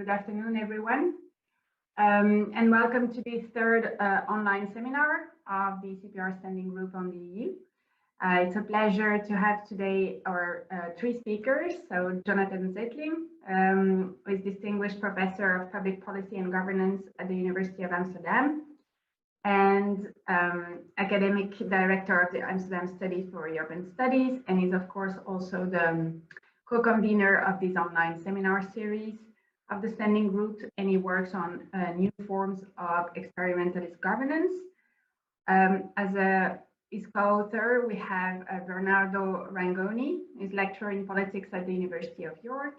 good afternoon, everyone. And welcome to this third online seminar of the CPR Standing Group on the EU. It's a pleasure to have today our three speakers. So Jonathan Zeitlin, who is Distinguished Professor of Public Policy and Governance at the University of Amsterdam and Academic Director of the Amsterdam Study for European Studies, and is of course also the co-convener of this online seminar series of the Standing Group, and he works on new forms of experimentalist governance. His co-author, we have Bernardo Rangoni, who's lecturer in politics at the University of York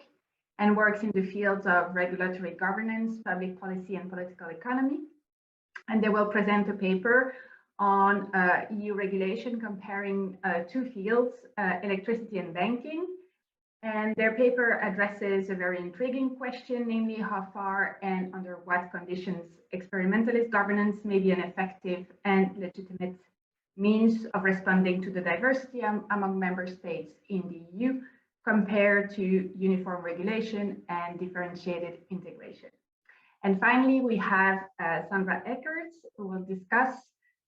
and works in the fields of regulatory governance, public policy, and political economy. And they will present a paper on EU regulation comparing two fields, electricity and banking. And their paper addresses a very intriguing question, namely how far and under what conditions experimentalist governance may be an effective and legitimate means of responding to the diversity among member states in the EU compared to uniform regulation and differentiated integration. And finally, we have Sandra Eckert, who will discuss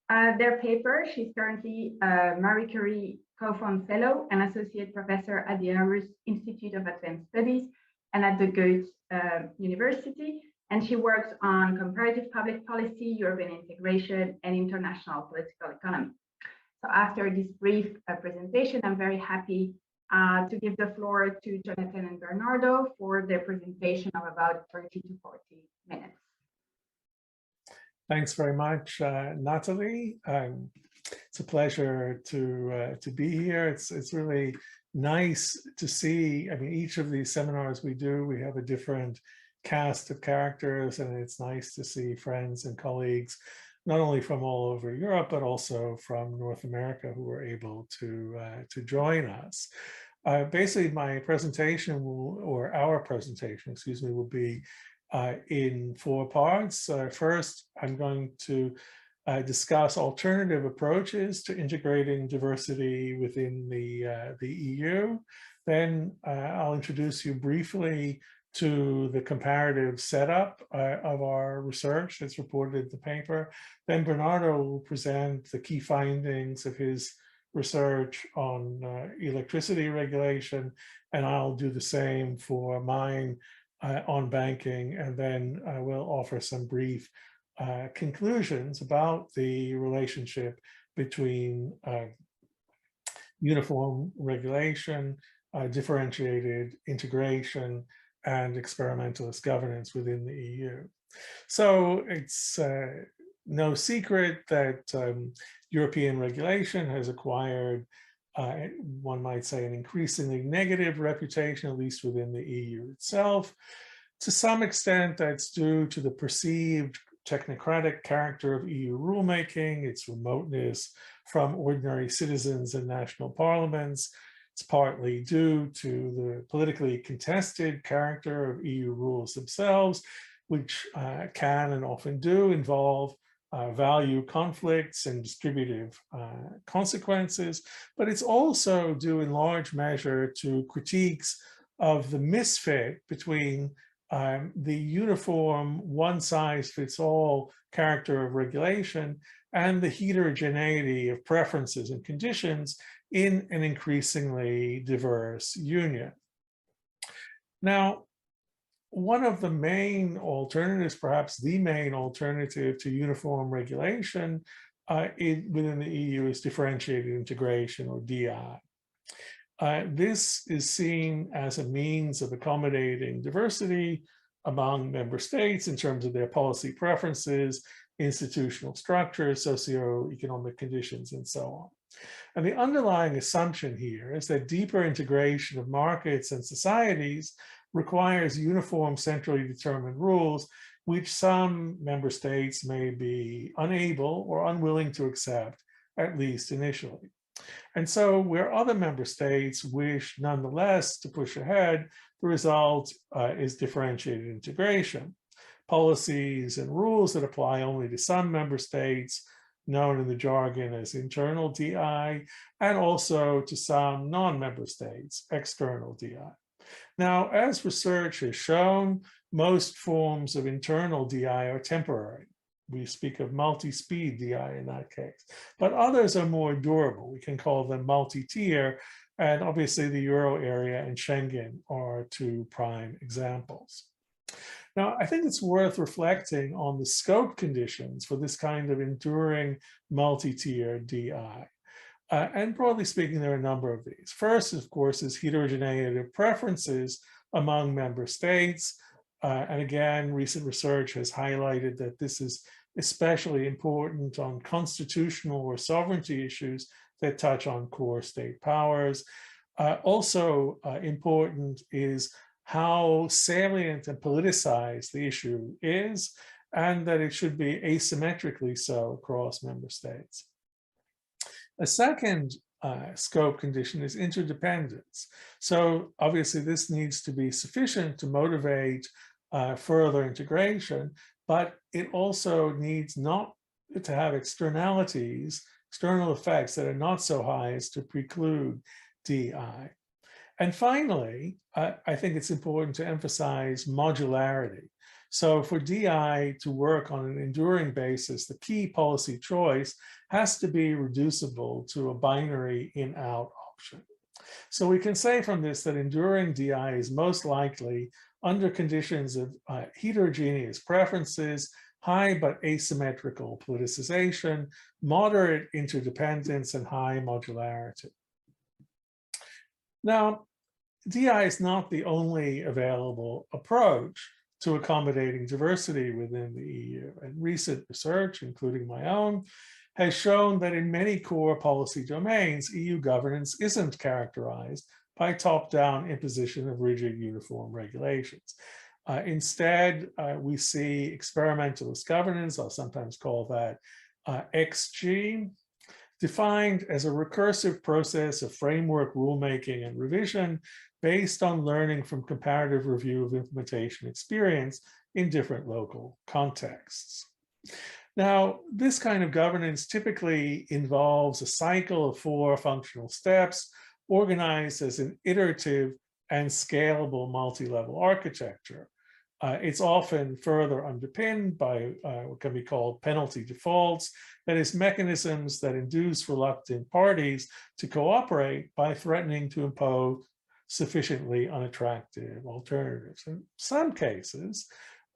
their paper. She's currently a Marie Curie Co-Fund Fellow and Associate Professor at the Aarhus Institute of Advanced Studies and at the Goethe University. And she works on comparative public policy, European integration, and international political economy. So after this brief presentation, I'm very happy to give the floor to Jonathan and Bernardo for their presentation of about 30 to 40 minutes. Thanks very much, Nathalie. It's a pleasure to be here. It's really nice to see. I mean, each of these seminars we do, we have a different cast of characters, and it's nice to see friends and colleagues, not only from all over Europe, but also from North America, who were able to join us. Basically, my presentation or our presentation, excuse me, will be in four parts. First, I'm going to discuss alternative approaches to integrating diversity within the EU. Then I'll introduce you briefly to the comparative setup of our research that's reported in the paper. Then Bernardo will present the key findings of his research on electricity regulation, and I'll do the same for mine on banking, and then I will offer some brief conclusions about the relationship between uniform regulation, differentiated integration, and experimentalist governance within the EU. So it's no secret that European regulation has acquired, one might say, an increasingly negative reputation, at least within the EU itself. To some extent, that's due to the perceived technocratic character of EU rulemaking, its remoteness from ordinary citizens and national parliaments. It's partly due to the politically contested character of EU rules themselves, which can and often do involve value conflicts and distributive consequences, but it's also due in large measure to critiques of the misfit between the uniform one-size-fits-all character of regulation and the heterogeneity of preferences and conditions in an increasingly diverse union. Now, one of the main alternatives, perhaps the main alternative to uniform regulation within the EU is differentiated integration, or DI. This is seen as a means of accommodating diversity among member states in terms of their policy preferences, institutional structures, socioeconomic conditions, and so on. And the underlying assumption here is that deeper integration of markets and societies requires uniform centrally determined rules, which some member states may be unable or unwilling to accept, at least initially. And so where other member states wish nonetheless to push ahead, the result is differentiated integration. Policies and rules that apply only to some member states, known in the jargon as internal DI, and also to some non-member states, external DI. Now, as research has shown, most forms of internal DI are temporary. We speak of multi-speed DI in that case, but others are more durable. We can call them multi-tier, and obviously the Euro area and Schengen are two prime examples. Now, I think it's worth reflecting on the scope conditions for this kind of enduring multi-tier DI. And broadly speaking, there are a number of these. First, of course, is heterogeneity of preferences among member states. And again, recent research has highlighted that this is especially important on constitutional or sovereignty issues that touch on core state powers. Also important is how salient and politicized the issue is, and that it should be asymmetrically so across member states. A second scope condition is interdependence. So obviously this needs to be sufficient to motivate further integration, but it also needs not to have externalities, external effects that are not so high as to preclude DI. And finally, I think it's important to emphasize modularity. So for DI to work on an enduring basis, the key policy choice has to be reducible to a binary in-out option. So we can say from this that enduring DI is most likely under conditions of heterogeneous preferences, high but asymmetrical politicization, moderate interdependence, and high modularity. Now, DI is not the only available approach to accommodating diversity within the EU. And recent research, including my own, has shown that in many core policy domains, EU governance isn't characterized by top-down imposition of rigid uniform regulations. Instead, we see experimentalist governance, I'll sometimes call that XG, defined as a recursive process of framework rulemaking and revision based on learning from comparative review of implementation experience in different local contexts. Now, this kind of governance typically involves a cycle of 4 functional steps organized as an iterative and scalable multi-level architecture. It's often further underpinned by what can be called penalty defaults, that is, mechanisms that induce reluctant parties to cooperate by threatening to impose sufficiently unattractive alternatives. In some cases,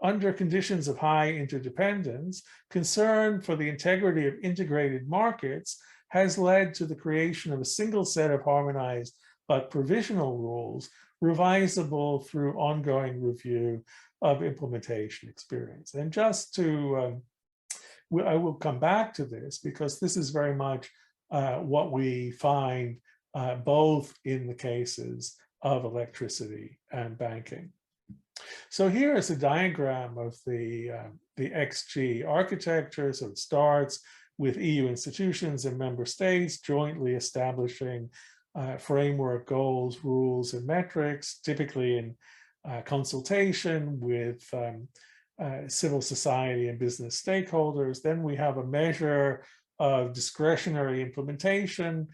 under conditions of high interdependence, concern for the integrity of integrated markets has led to the creation of a single set of harmonized but provisional rules, revisable through ongoing review of implementation experience. And just to, I will come back to this because this is very much what we find both in the cases of electricity and banking. So here is a diagram of the XG architecture. So it starts with EU institutions and member states jointly establishing framework goals, rules, and metrics, typically in consultation with civil society and business stakeholders. Then we have a measure of discretionary implementation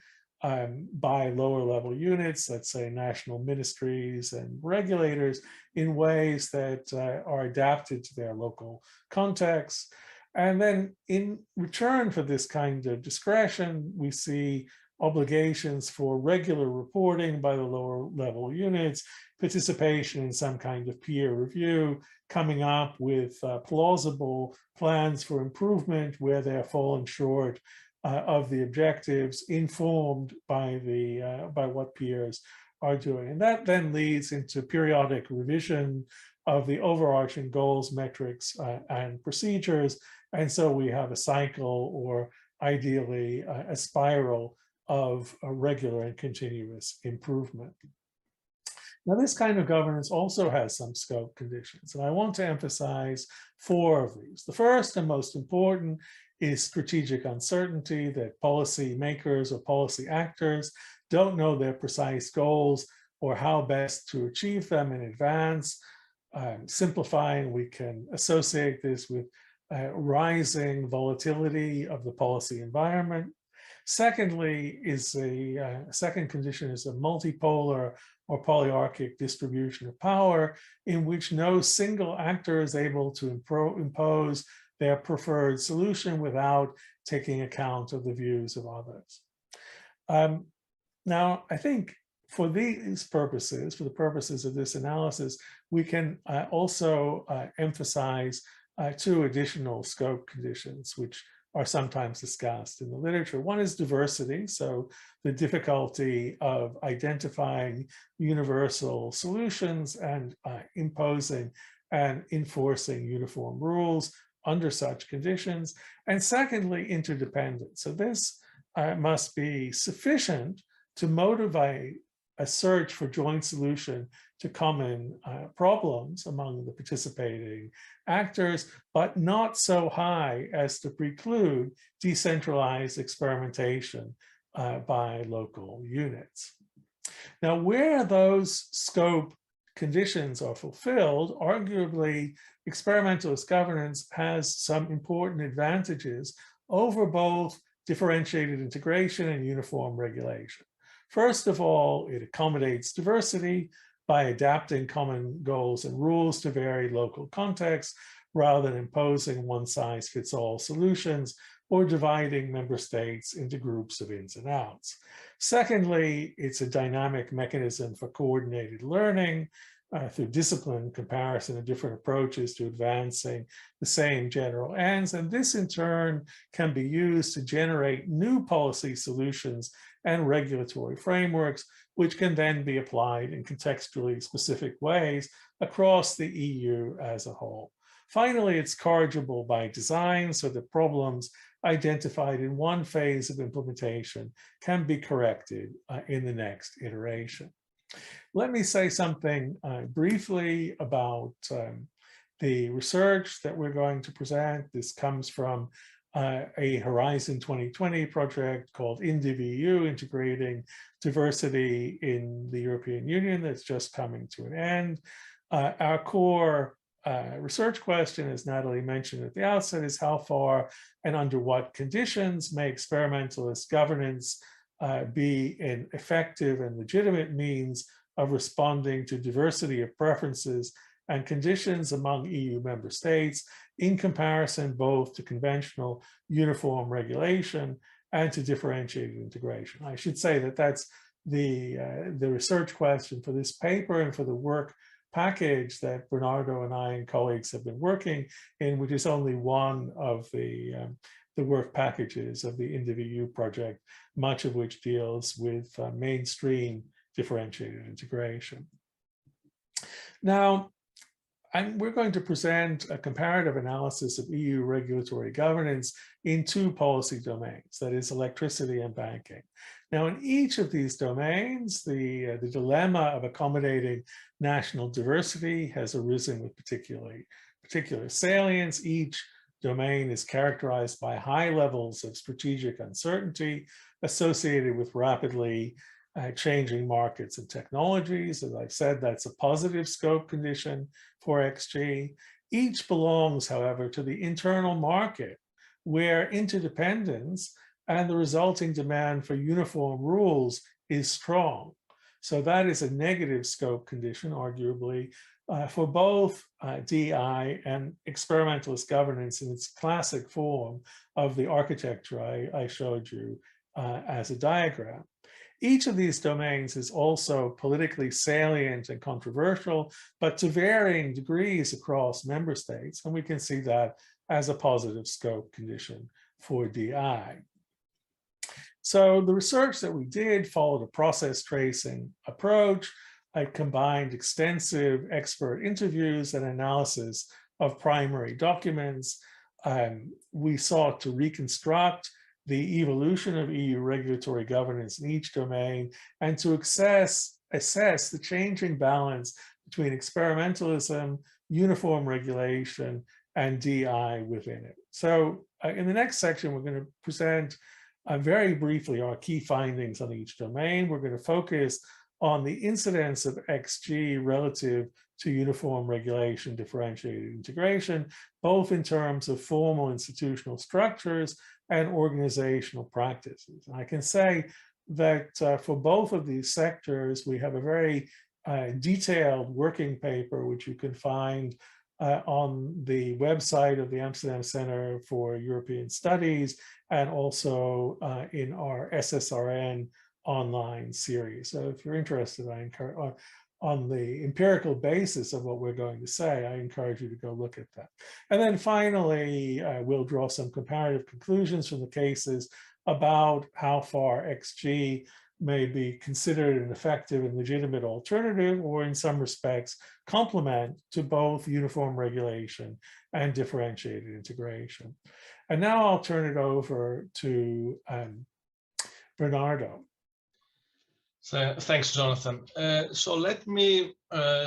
by lower level units, let's say national ministries and regulators, in ways that are adapted to their local context. And then in return for this kind of discretion, we see obligations for regular reporting by the lower level units, participation in some kind of peer review, coming up with plausible plans for improvement where they're falling short of the objectives, informed by what peers are doing. And that then leads into periodic revision of the overarching goals, metrics, and procedures. And so we have a cycle, or ideally a spiral, of a regular and continuous improvement. Now, this kind of governance also has some scope conditions, and I want to emphasize 4 of these. The first and most important is strategic uncertainty, that policy makers or policy actors don't know their precise goals or how best to achieve them in advance. Simplifying, we can associate this with rising volatility of the policy environment. Secondly, second condition is a multipolar or polyarchic distribution of power in which no single actor is able to impose their preferred solution without taking account of the views of others. Now, I think for these purposes, for the purposes of this analysis, we can also emphasize two additional scope conditions, which are sometimes discussed in the literature. One is diversity, so the difficulty of identifying universal solutions and imposing and enforcing uniform rules under such conditions. And secondly, interdependence. So this must be sufficient to motivate a search for joint solution to common problems among the participating actors, but not so high as to preclude decentralized experimentation by local units. Now, where those scope conditions are fulfilled, arguably experimentalist governance has some important advantages over both differentiated integration and uniform regulation. First of all, it accommodates diversity by adapting common goals and rules to varied local contexts rather than imposing one-size-fits-all solutions or dividing member states into groups of ins and outs. Secondly, it's a dynamic mechanism for coordinated learning through discipline, comparison, and different approaches to advancing the same general ends. And this, in turn, can be used to generate new policy solutions and regulatory frameworks, which can then be applied in contextually specific ways across the EU as a whole. Finally, it's corrigible by design so that problems identified in one phase of implementation can be corrected in the next iteration. Let me say something briefly about the research that we're going to present. This comes from a Horizon 2020 project called INDIVIU, Integrating Diversity in the European Union, that's just coming to an end. Our core research question, as Nathalie mentioned at the outset, is how far and under what conditions may experimentalist governance be an effective and legitimate means of responding to diversity of preferences and conditions among EU member states in comparison both to conventional uniform regulation and to differentiated integration. I should say that that's the research question for this paper and for the work package that Bernardo and I and colleagues have been working in, which is only one of the work packages of the INDIVIU project, much of which deals with mainstream differentiated integration. Now, we're going to present a comparative analysis of EU regulatory governance in two policy domains, that is electricity and banking. Now, in each of these domains, the dilemma of accommodating national diversity has arisen with particular salience. Each domain is characterized by high levels of strategic uncertainty associated with rapidly changing markets and technologies. As I've said, that's a positive scope condition for XG. Each belongs, however, to the internal market, where interdependence and the resulting demand for uniform rules is strong. So that is a negative scope condition, arguably, for both DI and experimentalist governance in its classic form of the architecture I showed you as a diagram. Each of these domains is also politically salient and controversial, but to varying degrees across member states, and we can see that as a positive scope condition for DI. So the research that we did followed a process tracing approach. I combined extensive expert interviews and analysis of primary documents. We sought to reconstruct the evolution of EU regulatory governance in each domain and to assess the changing balance between experimentalism, uniform regulation, and DI within it. So in the next section, we're going to present very briefly our key findings on each domain. We're going to focus on the incidence of XG relative to uniform regulation differentiated integration, both in terms of formal institutional structures and organizational practices. And I can say that for both of these sectors, we have a very detailed working paper, which you can find on the website of the Amsterdam Center for European Studies, and also in our SSRN online series. So if you're interested, I encourage, on the empirical basis of what we're going to say, I encourage you to go look at that. And then finally, we'll draw some comparative conclusions from the cases about how far XG may be considered an effective and legitimate alternative, or in some respects, complement to both uniform regulation and differentiated integration. And now I'll turn it over to Bernardo. So, thanks, Jonathan. So let me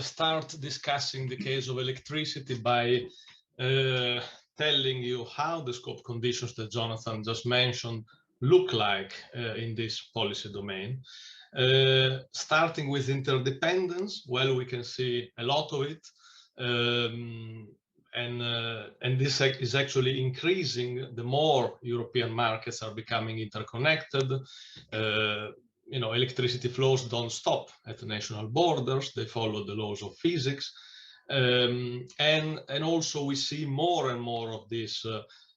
start discussing the case of electricity by telling you how the scope conditions that Jonathan just mentioned look like in this policy domain. Starting with interdependence, well, we can see a lot of it. And this is actually increasing the more European markets are becoming interconnected. You know, electricity flows don't stop at the national borders, they follow the laws of physics. And also we see more and more of this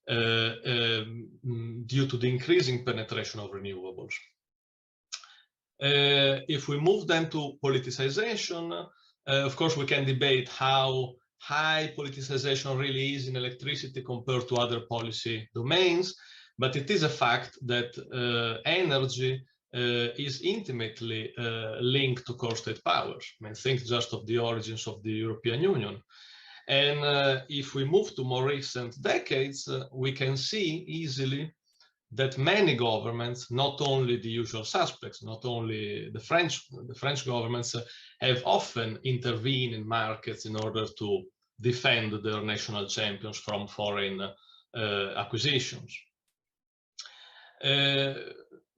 due to the increasing penetration of renewables. If we move then to politicization, of course we can debate how high politicization really is in electricity compared to other policy domains, but it is a fact that energy is intimately linked to core state powers. I mean, think just of the origins of the European Union. And if we move to more recent decades, we can see easily that many governments, not only the usual suspects, not only the French governments, have often intervened in markets in order to defend their national champions from foreign acquisitions.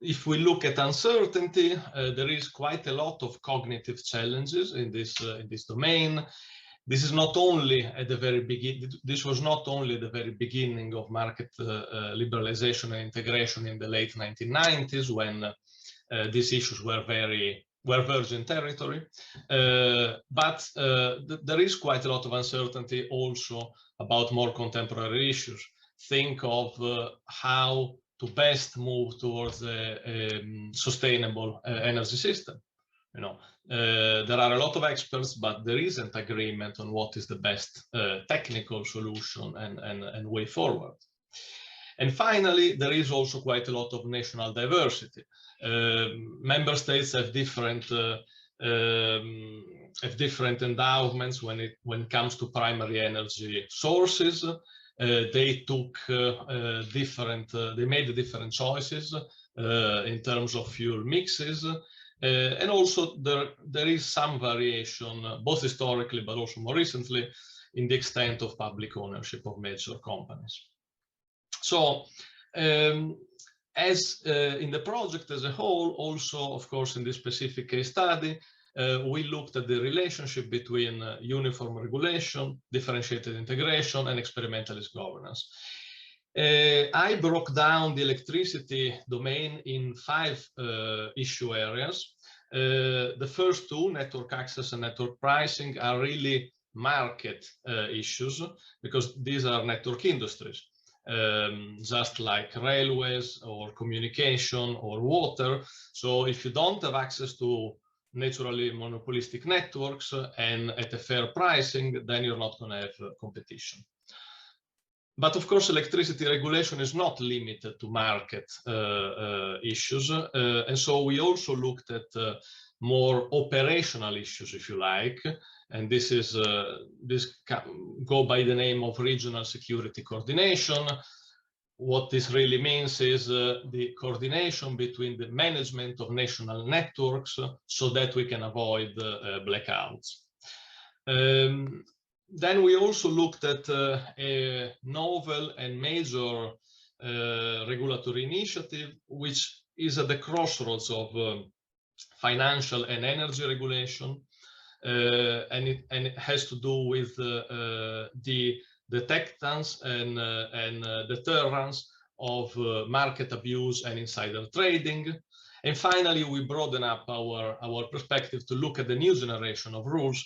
If we look at uncertainty, there is quite a lot of cognitive challenges in this domain. This is not only at the very beginning. This was not only the very beginning of market liberalization and integration in the late 1990s, when these issues were virgin territory. But there is quite a lot of uncertainty also about more contemporary issues. Think of how to best move towards a sustainable energy system. You know, there are a lot of experts, but there isn't agreement on what is the best technical solution and way forward. And finally, there is also quite a lot of national diversity. Member states have different endowments when it comes to primary energy sources. They took they made different choices in terms of fuel mixes. And also there is some variation, both historically but also more recently, in the extent of public ownership of major companies. So as in the project as a whole, also of course in this specific case study, we looked at the relationship between uniform regulation, differentiated integration, and experimentalist governance. I broke down the electricity domain in 5 issue areas. The first 2, network access and network pricing, are really market issues, because these are network industries, just like railways or communication or water. So if you don't have access to naturally monopolistic networks and at a fair pricing, then you're not going to have competition. But of course, electricity regulation is not limited to market issues. And so we also looked at more operational issues, if you like. And this go by the name of regional security coordination. What this really means is the coordination between the management of national networks so that we can avoid blackouts. Then we also looked at a novel and major regulatory initiative, which is at the crossroads of financial and energy regulation, and it has to do with the detectance and deterrence of market abuse and insider trading. And finally, we broaden up our perspective to look at the new generation of rules,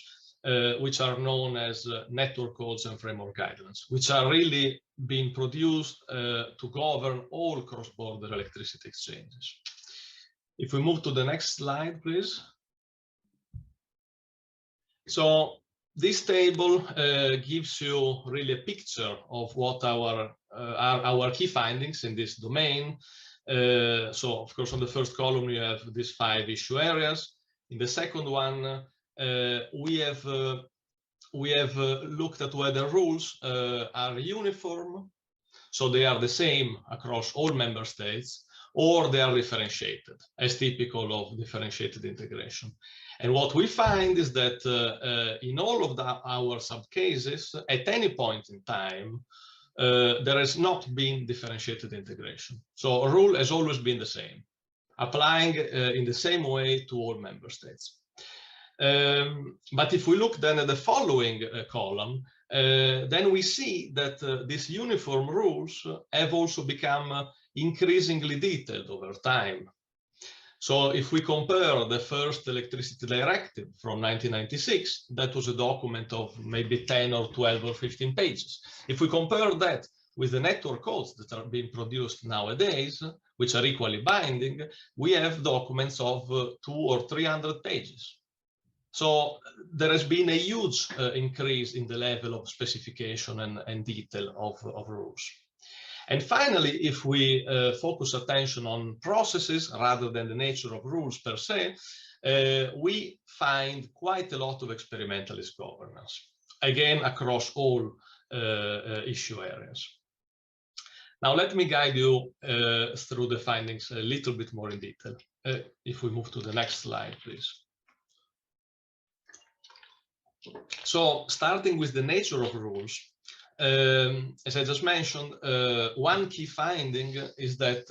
which are known as network codes and framework guidelines, which are really being produced to govern all cross-border electricity exchanges. If we move to the next slide, please. So this table gives you really a picture of what are our key findings in this domain. So, of course, on the first column, you have these 5 issue areas. In the second one, we have looked at whether rules are uniform, so they are the same across all member states, or they are differentiated, as typical of differentiated integration. And what we find is that in all of our subcases, at any point in time, there has not been differentiated integration. So a rule has always been the same, applying in the same way to all member states. But if we look then at the following column, then we see that these uniform rules have also become increasingly detailed over time. So if we compare the first electricity directive from 1996, that was a document of maybe 10 or 12 or 15 pages. If we compare that with the network codes that are being produced nowadays, which are equally binding, we have documents of 200 or 300 pages. So there has been a huge increase in the level of specification and detail of rules. And finally, if we focus attention on processes rather than the nature of rules per se, we find quite a lot of experimentalist governance, again, across all issue areas. Now, let me guide you through the findings a little bit more in detail. If we move to the next slide, please. So, starting with the nature of rules, as I just mentioned, one key finding is that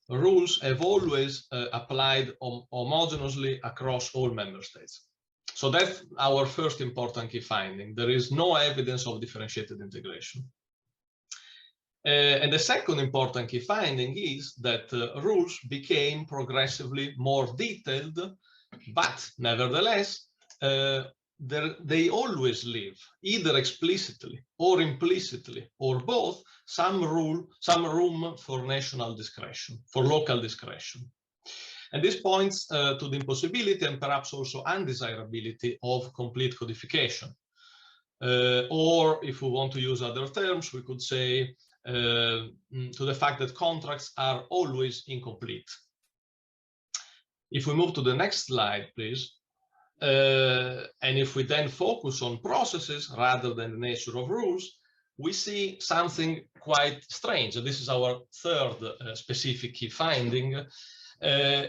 rules have always applied homogeneously across all member states. So that's our first important key finding. There is no evidence of differentiated integration. And the second important key finding is that rules became progressively more detailed, but nevertheless, they always leave, either explicitly or implicitly, or both, some room for national discretion, for local discretion. And this points to the impossibility and perhaps also undesirability of complete codification. Or if we want to use other terms, we could say to the fact that contracts are always incomplete. If we move to the next slide, please. And if we then focus on processes rather than the nature of rules, we see something quite strange. This is our third specific key finding.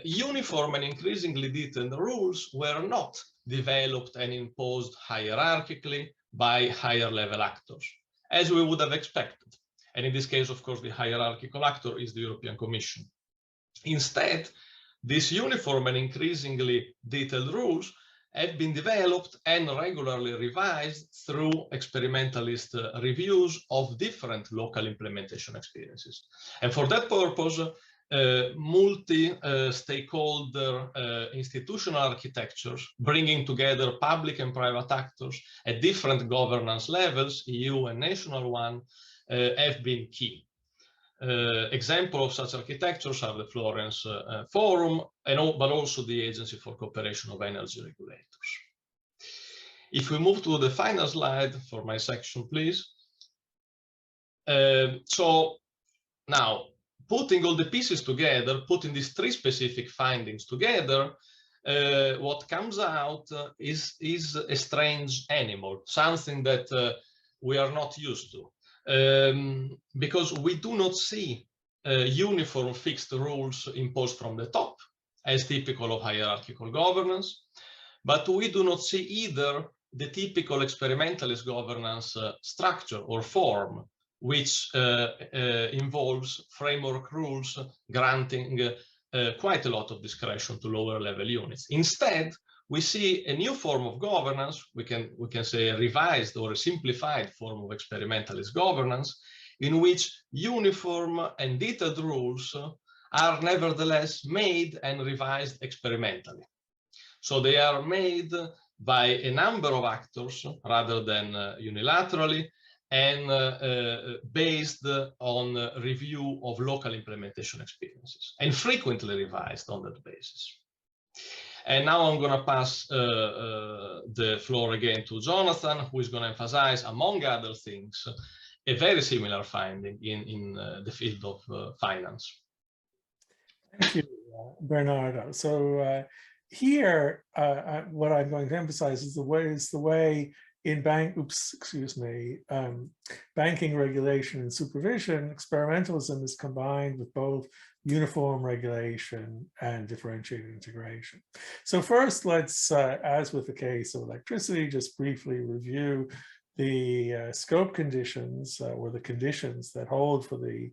Uniform and increasingly detailed rules were not developed and imposed hierarchically by higher level actors, as we would have expected. And in this case, of course, the hierarchical actor is the European Commission. Instead, these uniform and increasingly detailed rules have been developed and regularly revised through experimentalist reviews of different local implementation experiences. And for that purpose, multi-stakeholder institutional architectures, bringing together public and private actors at different governance levels, EU and national one, have been key. Examples of such architectures are the Florence Forum, but also the Agency for Cooperation of Energy Regulators. If we move to the final slide for my section, please. So now, putting all the pieces together, putting these three specific findings together, what comes out is a strange animal, something that we are not used to. Because we do not see uniform fixed rules imposed from the top, as typical of hierarchical governance, but we do not see either the typical experimentalist governance structure or form, which involves framework rules granting quite a lot of discretion to lower level units. Instead, we see a new form of governance, we can say a revised or a simplified form of experimentalist governance, in which uniform and detailed rules are nevertheless made and revised experimentally. So they are made by a number of actors rather than unilaterally, and based on review of local implementation experiences, and frequently revised on that basis. And now I'm going to pass the floor again to Jonathan, who is going to emphasize, among other things, a very similar finding in the field of finance. Thank you, Bernardo. So here, what I'm going to emphasize is the way in banking regulation and supervision, experimentalism is combined with both uniform regulation and differentiated integration. So first, let's, as with the case of electricity, just briefly review the scope conditions or the conditions that hold for the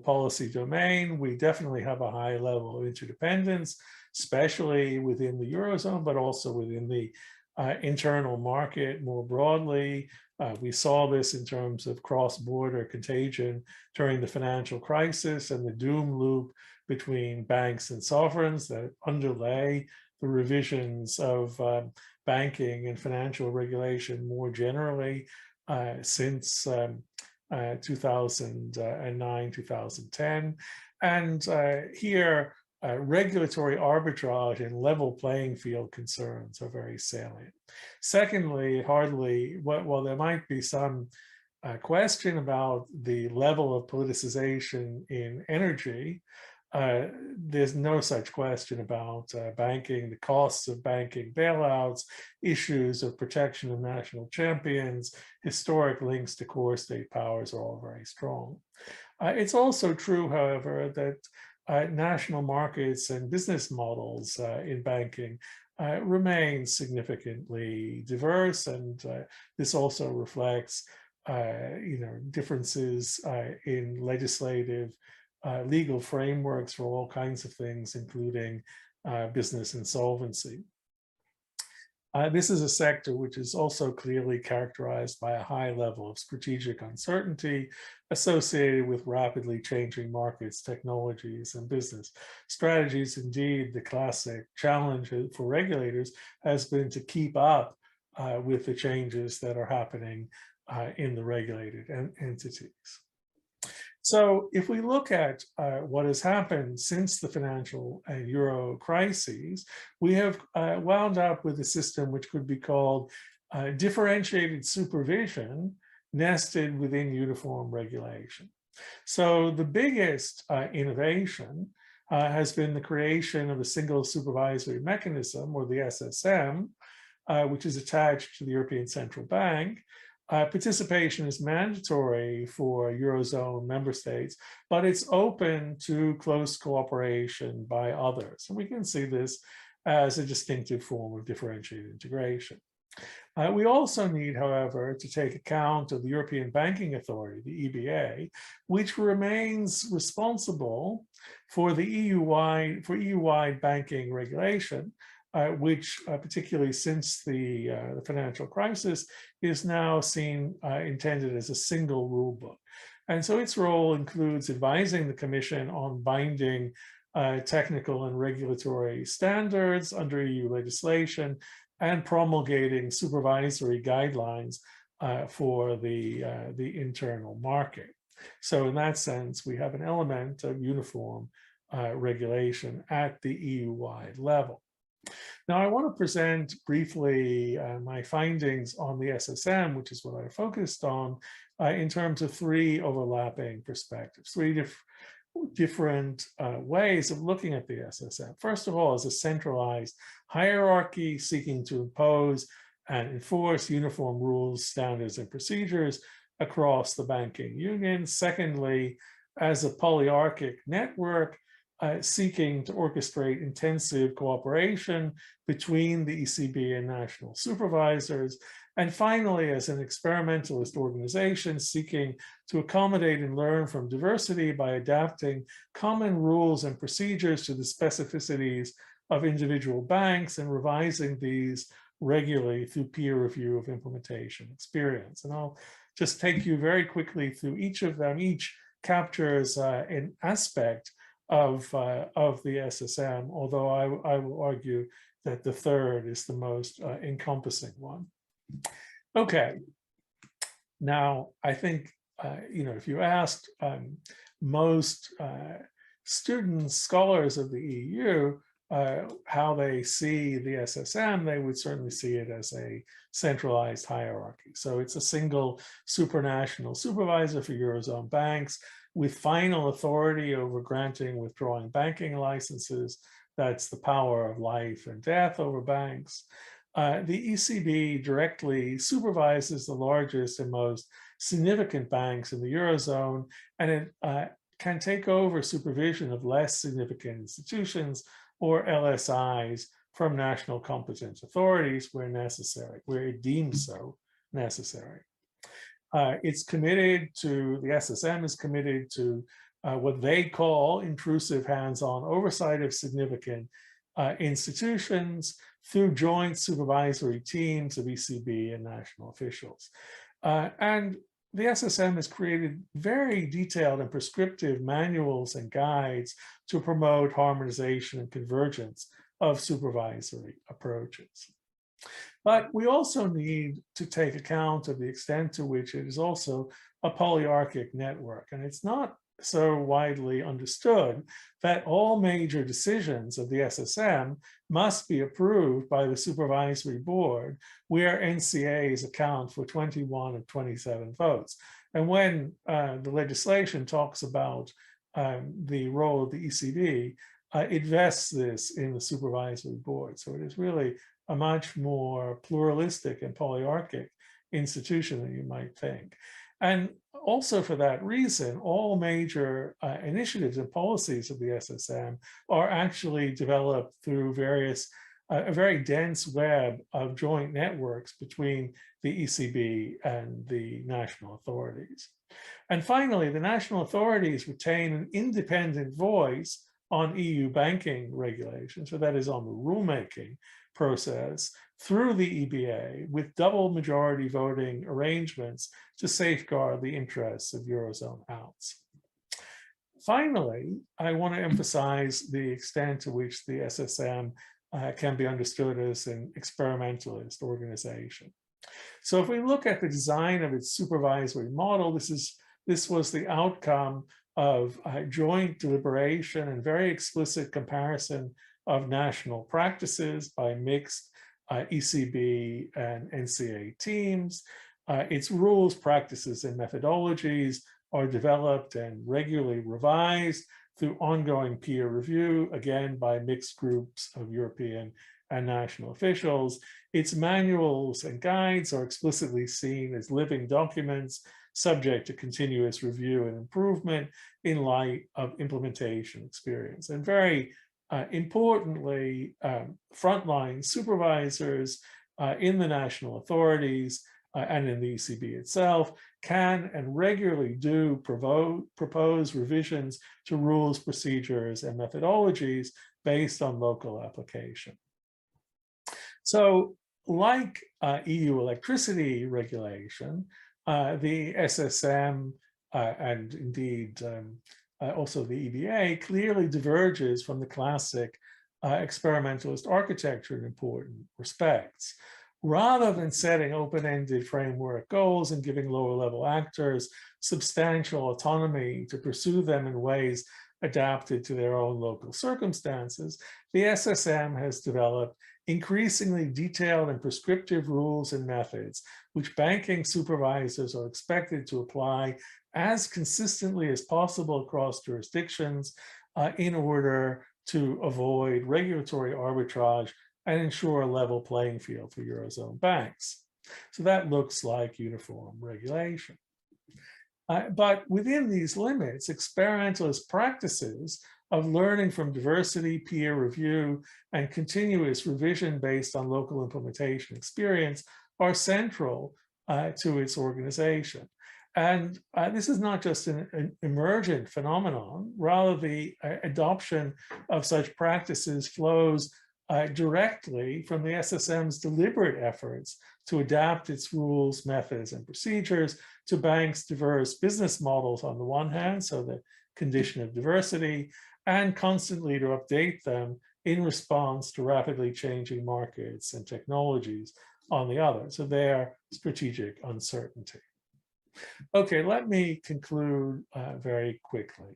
policy domain. We definitely have a high level of interdependence, especially within the Eurozone, but also within the internal market more broadly. We saw this in terms of cross-border contagion during the financial crisis and the doom loop between banks and sovereigns that underlay the revisions of banking and financial regulation more generally since 2009, 2010. And here, regulatory arbitrage and level playing field concerns are very salient. Secondly, while there might be some question about the level of politicization in energy, there's no such question about banking, the costs of banking bailouts, issues of protection of national champions, historic links to core state powers are all very strong. It's also true, however, that national markets and business models in banking remain significantly diverse, and this also reflects, differences in legislative, legal frameworks for all kinds of things, including business insolvency. This is a sector which is also clearly characterized by a high level of strategic uncertainty associated with rapidly changing markets, technologies, and business strategies. Indeed, the classic challenge for regulators has been to keep up with the changes that are happening in the regulated entities. So if we look at what has happened since the financial and euro crises, we have wound up with a system which could be called differentiated supervision nested within uniform regulation. So the biggest innovation has been the creation of a single supervisory mechanism, or the SSM, which is attached to the European Central Bank. Participation is mandatory for Eurozone member states, but it's open to close cooperation by others. And we can see this as a distinctive form of differentiated integration. We also need, however, to take account of the European Banking Authority, the EBA, which remains responsible for the EU-wide banking regulation, which particularly since the financial crisis is now seen intended as a single rule book. And so its role includes advising the Commission on binding technical and regulatory standards under EU legislation and promulgating supervisory guidelines for the internal market. So in that sense, we have an element of uniform regulation at the EU-wide level. Now, I want to present briefly my findings on the SSM, which is what I focused on, in terms of three overlapping perspectives, three different ways of looking at the SSM. First of all, as a centralized hierarchy seeking to impose and enforce uniform rules, standards, and procedures across the banking union. Secondly, as a polyarchic network, seeking to orchestrate intensive cooperation between the ECB and national supervisors. And finally, as an experimentalist organization seeking to accommodate and learn from diversity by adapting common rules and procedures to the specificities of individual banks and revising these regularly through peer review of implementation experience. And I'll just take you very quickly through each of them. Each captures an aspect of the SSM, although I will argue that the third is the most encompassing one. Okay, now I think, if you asked most students, scholars of the EU, how they see the SSM, they would certainly see it as a centralized hierarchy. So it's a single supranational supervisor for Eurozone banks with final authority over granting, withdrawing banking licenses. That's the power of life and death over banks. The ECB directly supervises the largest and most significant banks in the Eurozone, and it can take over supervision of less significant institutions or LSIs from national competent authorities where necessary, where it deems so necessary. It's committed to, the SSM is committed to what they call intrusive hands-on oversight of significant institutions through joint supervisory teams of ECB and national officials. And the SSM has created very detailed and prescriptive manuals and guides to promote harmonization and convergence of supervisory approaches. But we also need to take account of the extent to which it is also a polyarchic network. And it's not so widely understood that all major decisions of the SSM must be approved by the supervisory board, where NCAs account for 21 of 27 votes. And when the legislation talks about the role of the ECB, it vests this in the supervisory board. So it is really a much more pluralistic and polyarchic institution than you might think. And also for that reason, all major initiatives and policies of the SSM are actually developed through a very dense web of joint networks between the ECB and the national authorities. And finally, the national authorities retain an independent voice on EU banking regulation, so that is on the rulemaking process, through the EBA with double majority voting arrangements to safeguard the interests of Eurozone outs. Finally, I want to emphasize the extent to which the SSM can be understood as an experimentalist organization. So if we look at the design of its supervisory model, this was the outcome of joint deliberation and very explicit comparison of national practices by mixed ECB and NCA teams. Its rules, practices, and methodologies are developed and regularly revised through ongoing peer review, again, by mixed groups of European and national officials. Its manuals and guides are explicitly seen as living documents subject to continuous review and improvement in light of implementation experience. And very importantly, frontline supervisors in the national authorities and in the ECB itself can and regularly do propose revisions to rules, procedures, and methodologies based on local application. So like EU electricity regulation, the SSM and indeed also the EBA clearly diverges from the classic experimentalist architecture in important respects. Rather than setting open-ended framework goals and giving lower-level actors substantial autonomy to pursue them in ways adapted to their own local circumstances, the SSM has developed increasingly detailed and prescriptive rules and methods, which banking supervisors are expected to apply as consistently as possible across jurisdictions in order to avoid regulatory arbitrage and ensure a level playing field for Eurozone banks. So that looks like uniform regulation. But within these limits, experimentalist practices of learning from diversity, peer review, and continuous revision based on local implementation experience are central to its organization. And this is not just an emergent phenomenon, rather the adoption of such practices flows directly from the SSM's deliberate efforts to adapt its rules, methods, and procedures to banks' diverse business models on the one hand, so the condition of diversity, and constantly to update them in response to rapidly changing markets and technologies on the other, so their strategic uncertainty. Okay, let me conclude very quickly.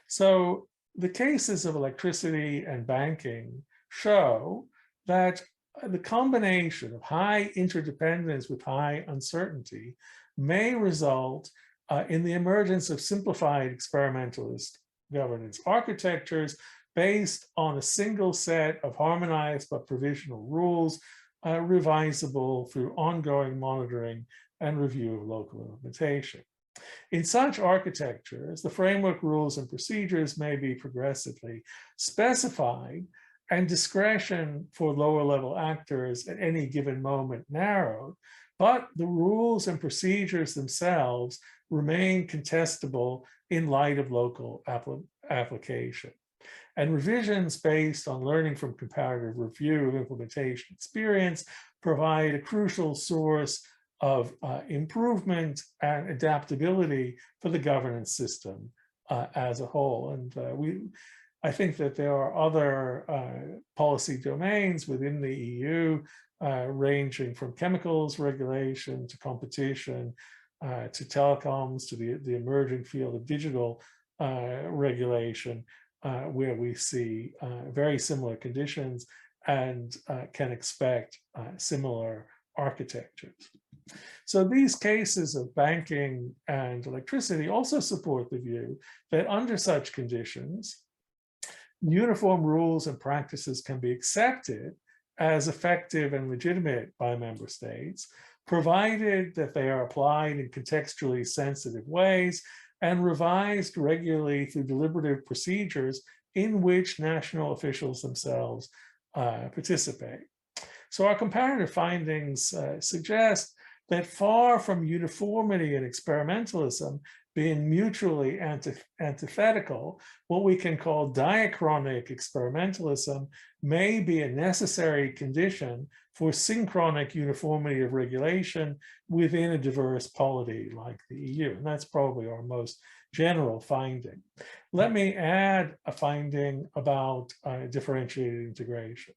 So the cases of electricity and banking show that the combination of high interdependence with high uncertainty may result in the emergence of simplified experimentalist governance architectures based on a single set of harmonized but provisional rules, revisable through ongoing monitoring and review of local implementation. In such architectures, the framework rules and procedures may be progressively specified and discretion for lower level actors at any given moment narrowed, but the rules and procedures themselves remain contestable in light of local application. And revisions based on learning from comparative review of implementation experience provide a crucial source of improvement and adaptability for the governance system as a whole. And I think that there are other policy domains within the EU, ranging from chemicals regulation to competition, to telecoms, to the emerging field of digital regulation, where we see very similar conditions and can expect similar architectures. So these cases of banking and electricity also support the view that under such conditions, uniform rules and practices can be accepted as effective and legitimate by member states, provided that they are applied in contextually sensitive ways and revised regularly through deliberative procedures in which national officials themselves participate. So our comparative findings suggest that far from uniformity and experimentalism being mutually antithetical, what we can call diachronic experimentalism may be a necessary condition for synchronic uniformity of regulation within a diverse polity like the EU. And that's probably our most general finding. Let me add a finding about differentiated integration.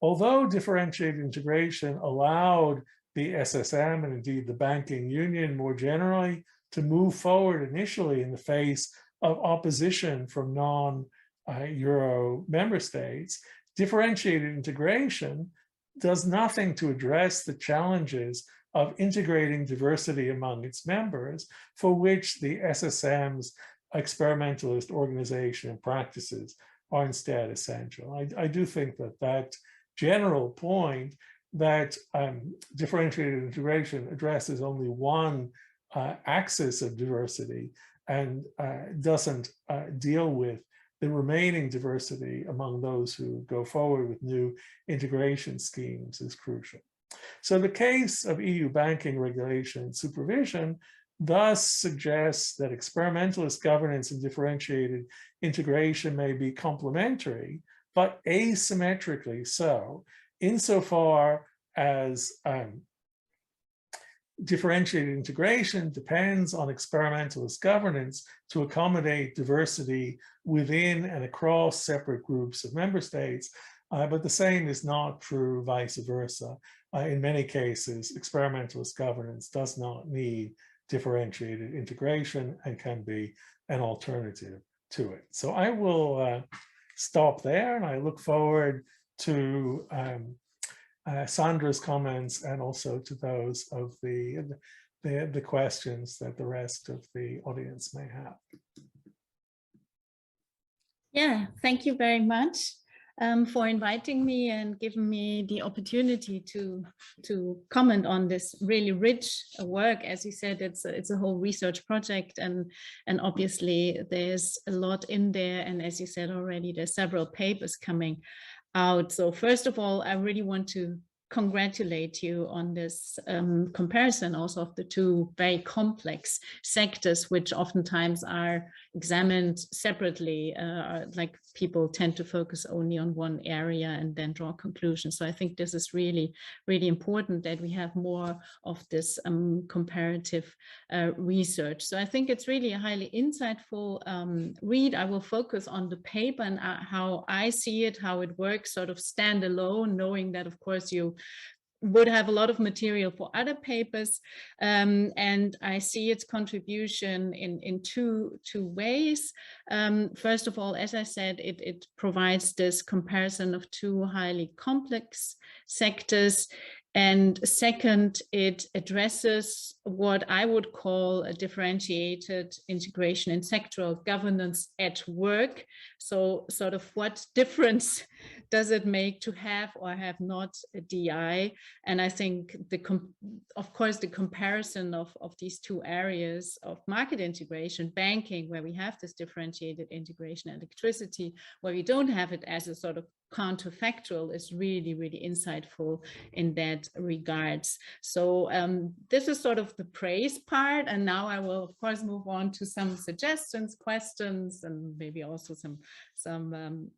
Although differentiated integration allowed the SSM and indeed the banking union more generally to move forward initially in the face of opposition from non-Euro member states, differentiated integration does nothing to address the challenges of integrating diversity among its members, for which the SSM's experimentalist organization and practices are instead essential. I do think that that general point that differentiated integration addresses only one axis of diversity and doesn't deal with the remaining diversity among those who go forward with new integration schemes is crucial. So the case of EU banking regulation and supervision thus suggests that experimentalist governance and differentiated integration may be complementary, but asymmetrically so, insofar as differentiated integration depends on experimentalist governance to accommodate diversity within and across separate groups of member states, but the same is not true vice versa. In many cases, experimentalist governance does not need differentiated integration and can be an alternative to it. So I will stop there, and I look forward to Sandra's comments and also to those of the questions that the rest of the audience may have. Yeah, thank you very much for inviting me and giving me the opportunity to comment on this really rich work. As you said, it's a whole research project, and obviously there's a lot in there. And as you said already, there's several papers coming out. So first of all, I really want to congratulate you on this comparison also of the two very complex sectors, which oftentimes are examined separately, like people tend to focus only on one area and then draw conclusions. So I think this is really, really important that we have more of this comparative research. So I think it's really a highly insightful read. I will focus on the paper and how I see it, how it works sort of standalone, knowing that of course you would have a lot of material for other papers, and I see its contribution in two ways. First of all, as I said, it provides this comparison of two highly complex sectors. And second, it addresses what I would call a differentiated integration in sectoral governance at work. So sort of what difference does it make to have or have not a DI? And I think, of course, the comparison of these two areas of market integration, banking, where we have this differentiated integration, and electricity, where we don't have it as a sort of counterfactual, is really, really insightful in that regards. So this is sort of the praise part, and now I will of course move on to some suggestions, questions, and maybe also some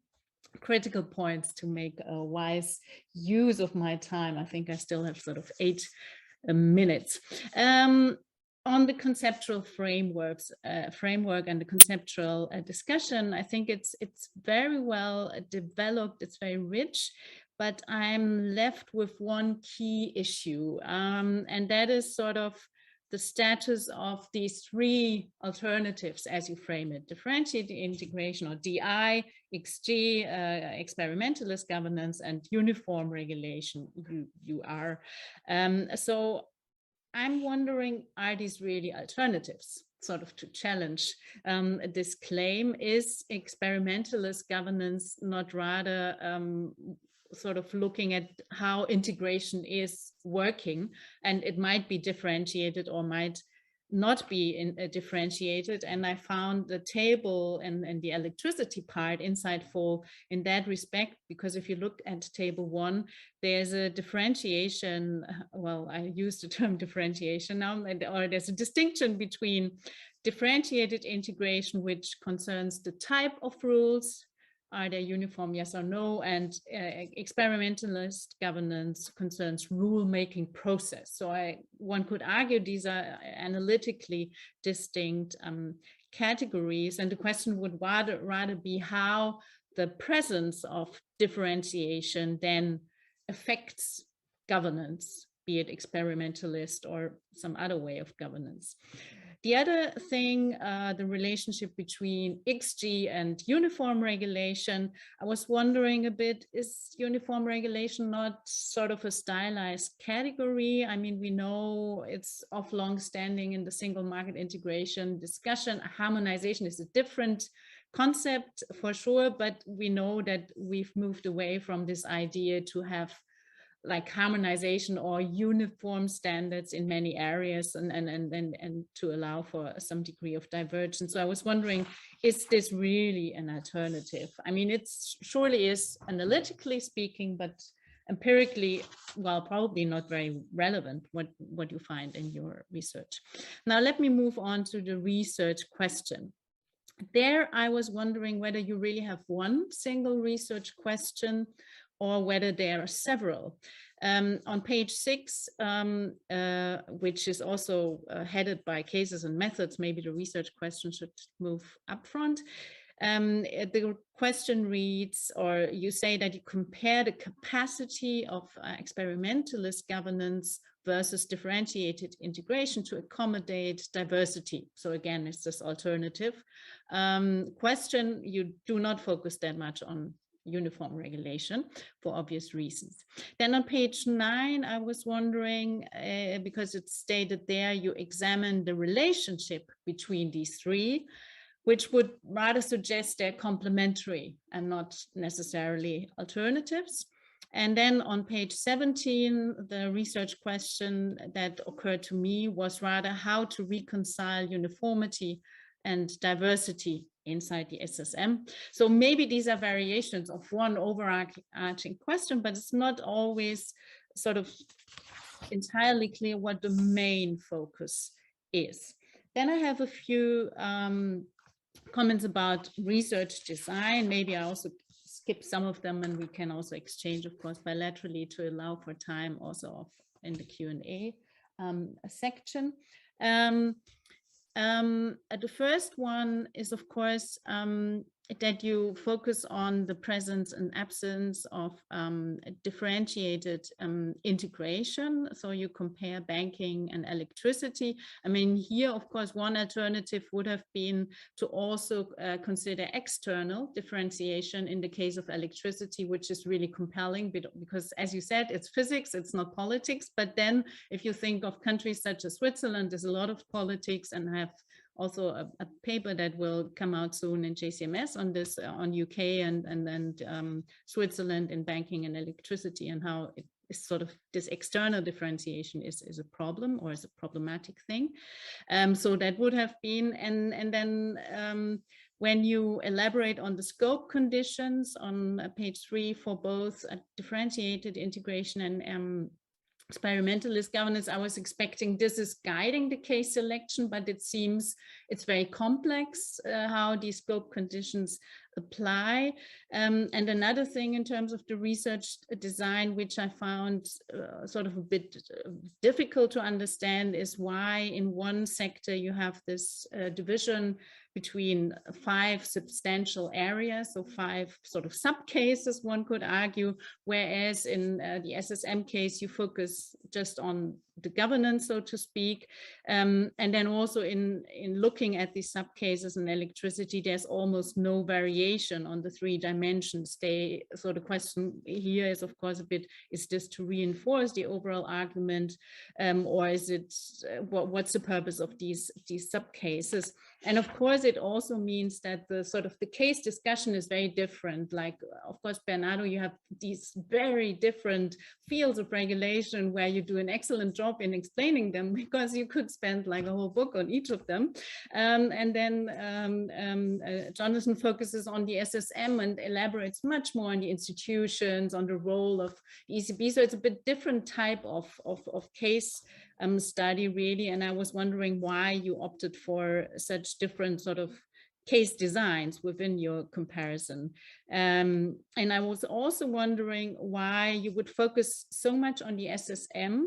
critical points to make a wise use of my time. I think I still have sort of 8 minutes. On the conceptual framework and the conceptual discussion, I think it's very well developed, it's very rich, but I'm left with one key issue, and that is sort of the status of these three alternatives as you frame it: differentiated integration, or DI, XG, experimentalist governance, and uniform regulation, UR. So I'm wondering, are these really alternatives? Sort of to challenge this claim, is experimentalist governance not rather sort of looking at how integration is working, and it might be differentiated or might not be differentiated? And I found the table and the electricity part insightful in that respect, because if you look at table 1, there's a differentiation, well, I use the term differentiation now, or there's a distinction between differentiated integration, which concerns the type of rules, are they uniform, yes or no, and experimentalist governance concerns rule-making process. So one could argue these are analytically distinct categories, and the question would rather be how the presence of differentiation then affects governance, be it experimentalist or some other way of governance. The other thing, the relationship between XG and uniform regulation, I was wondering a bit, is uniform regulation not sort of a stylized category? I mean, we know it's of long standing in the single market integration discussion. Harmonization is a different concept for sure, but we know that we've moved away from this idea to have like harmonization or uniform standards in many areas, and to allow for some degree of divergence. So I was wondering, is this really an alternative? I mean, it surely is analytically speaking, but empirically, well, probably not very relevant what you find in your research. Now, let me move on to the research question. There, I was wondering whether you really have one single research question or whether there are several. On page 6, which is also headed by cases and methods, maybe the research question should move up front. The question reads, or you say that you compare the capacity of experimentalist governance versus differentiated integration to accommodate diversity. So again, it's this alternative question. You do not focus that much on uniform regulation for obvious reasons. Then on page 9, I was wondering, because it's stated there, you examine the relationship between these three, which would rather suggest they're complementary and not necessarily alternatives. And then on page 17, the research question that occurred to me was rather how to reconcile uniformity and diversity inside the SSM. So maybe these are variations of one overarching question, but it's not always sort of entirely clear what the main focus is. Then I have a few comments about research design. Maybe I also skip some of them, and we can also exchange, of course, bilaterally to allow for time also in the Q&A section. The first one is, of course, that you focus on the presence and absence of differentiated integration. So you compare banking and electricity. I mean, here, of course, one alternative would have been to also consider external differentiation in the case of electricity, which is really compelling because, as you said, it's physics, it's not politics. But then if you think of countries such as Switzerland, there's a lot of politics, and have also a paper that will come out soon in JCMS on this, on UK and Switzerland in banking and electricity, and how it is sort of this external differentiation is a problem, or is a problematic thing. So that would have been, and then when you elaborate on the scope conditions on page 3 for both differentiated integration and experimentalist governance, I was expecting this is guiding the case selection, but it seems it's very complex how these scope conditions apply. And another thing in terms of the research design, which I found sort of a bit difficult to understand, is why in one sector you have this division between 5 substantial areas, so 5 sort of sub-cases, one could argue, whereas in the SSM case, you focus just on the governance, so to speak. And then also in looking at these sub-cases in electricity, there's almost no variation on the 3 dimensions. So the question here is, of course, a bit, is this to reinforce the overall argument, or is it, what's the purpose of these sub-cases? And of course, it also means that the sort of the case discussion is very different. Like, of course, Bernardo, you have these very different fields of regulation where you do an excellent job in explaining them, because you could spend like a whole book on each of them. And then Jonathan focuses on the SSM and elaborates much more on the institutions, on the role of the ECB. So it's a bit different type of case study, really. And I was wondering why you opted for such different sort of case designs within your comparison. And I was also wondering why you would focus so much on the SSM,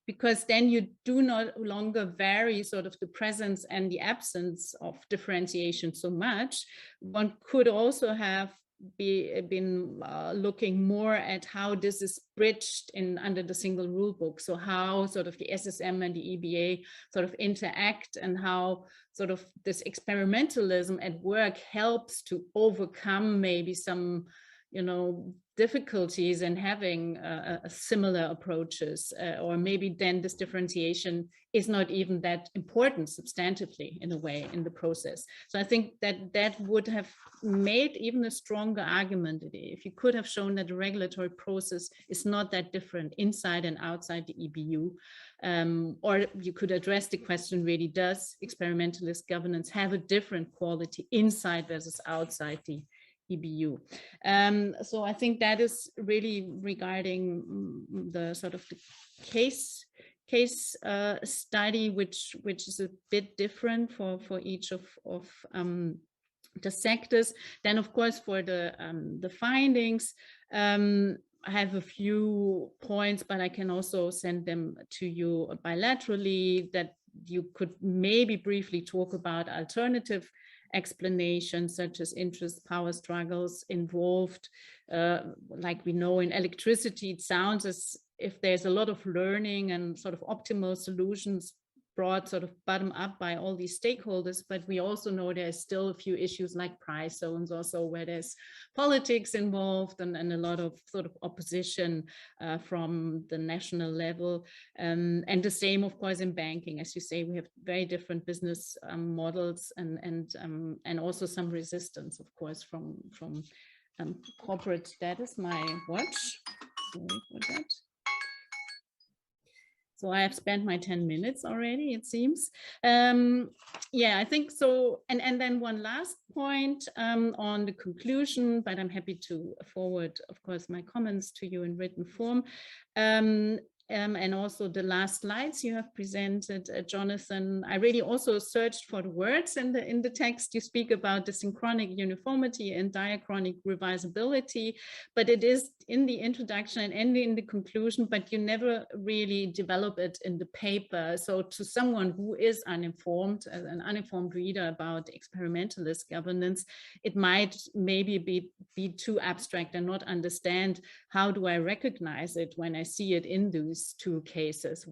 because then you do not longer vary sort of the presence and the absence of differentiation so much. One could also have been looking more at how this is bridged under the single rule book. So how sort of the SSM and the EBA sort of interact, and how sort of this experimentalism at work helps to overcome maybe some, you know, difficulties in having similar approaches, or maybe then this differentiation is not even that important substantively in a way in the process. So I think that would have made even a stronger argument if you could have shown that the regulatory process is not that different inside and outside the EBU. Or you could address the question, really, does experimentalist governance have a different quality inside versus outside the EBU? So I think that is really regarding the sort of the case study, which is a bit different for each of the sectors. Then, of course, for the findings, I have a few points, but I can also send them to you bilaterally, that you could maybe briefly talk about alternative explanations, such as interest power struggles involved. Like we know in electricity, it sounds as if there's a lot of learning and sort of optimal solutions brought sort of bottom up by all these stakeholders, but we also know there's still a few issues like price zones also, where there's politics involved and a lot of sort of opposition from the national level. And the same, of course, in banking. As you say, we have very different business models and also some resistance, of course, from corporate. That is my watch. Sorry for that. So I have spent my 10 minutes already, it seems. Yeah, I think so. And then one last point on the conclusion, but I'm happy to forward, of course, my comments to you in written form. And also the last slides you have presented, Jonathan. I really also searched for the words in the text. You speak about the synchronic uniformity and diachronic revisability, but it is in the introduction and in the conclusion, but you never really develop it in the paper. So to someone who is uninformed, as an uninformed reader about experimentalist governance, it might maybe be too abstract and not understand how do I recognize it when I see it in those two cases,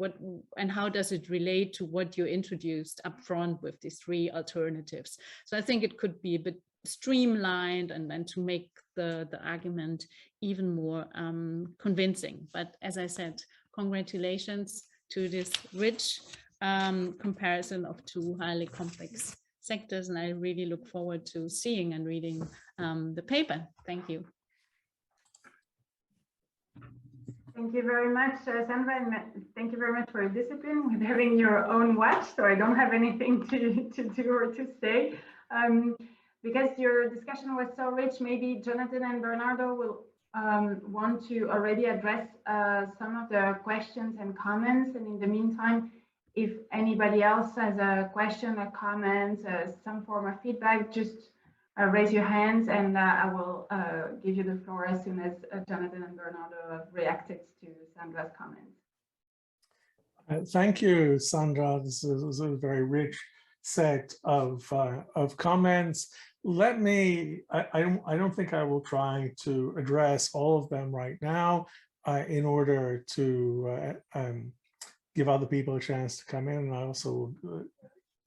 and how does it relate to what you introduced up front with these three alternatives. So I think it could be a bit streamlined and then to make the argument even more convincing. But as I said, congratulations to this rich comparison of two highly complex sectors, and I really look forward to seeing and reading the paper. Thank you. Thank you very much, Sandra, and thank you very much for your discipline with having your own watch. So I don't have anything to do or to say. Because your discussion was so rich, maybe Jonathan and Bernardo will want to already address some of the questions and comments. And in the meantime, if anybody else has a question, a comment, some form of feedback, just raise your hands and I will give you the floor as soon as Jonathan and Bernardo have reacted to Sandra's comments. Thank you, Sandra. This is a very rich set of comments. Let me, I don't think I will try to address all of them right now in order to give other people a chance to come in. And I also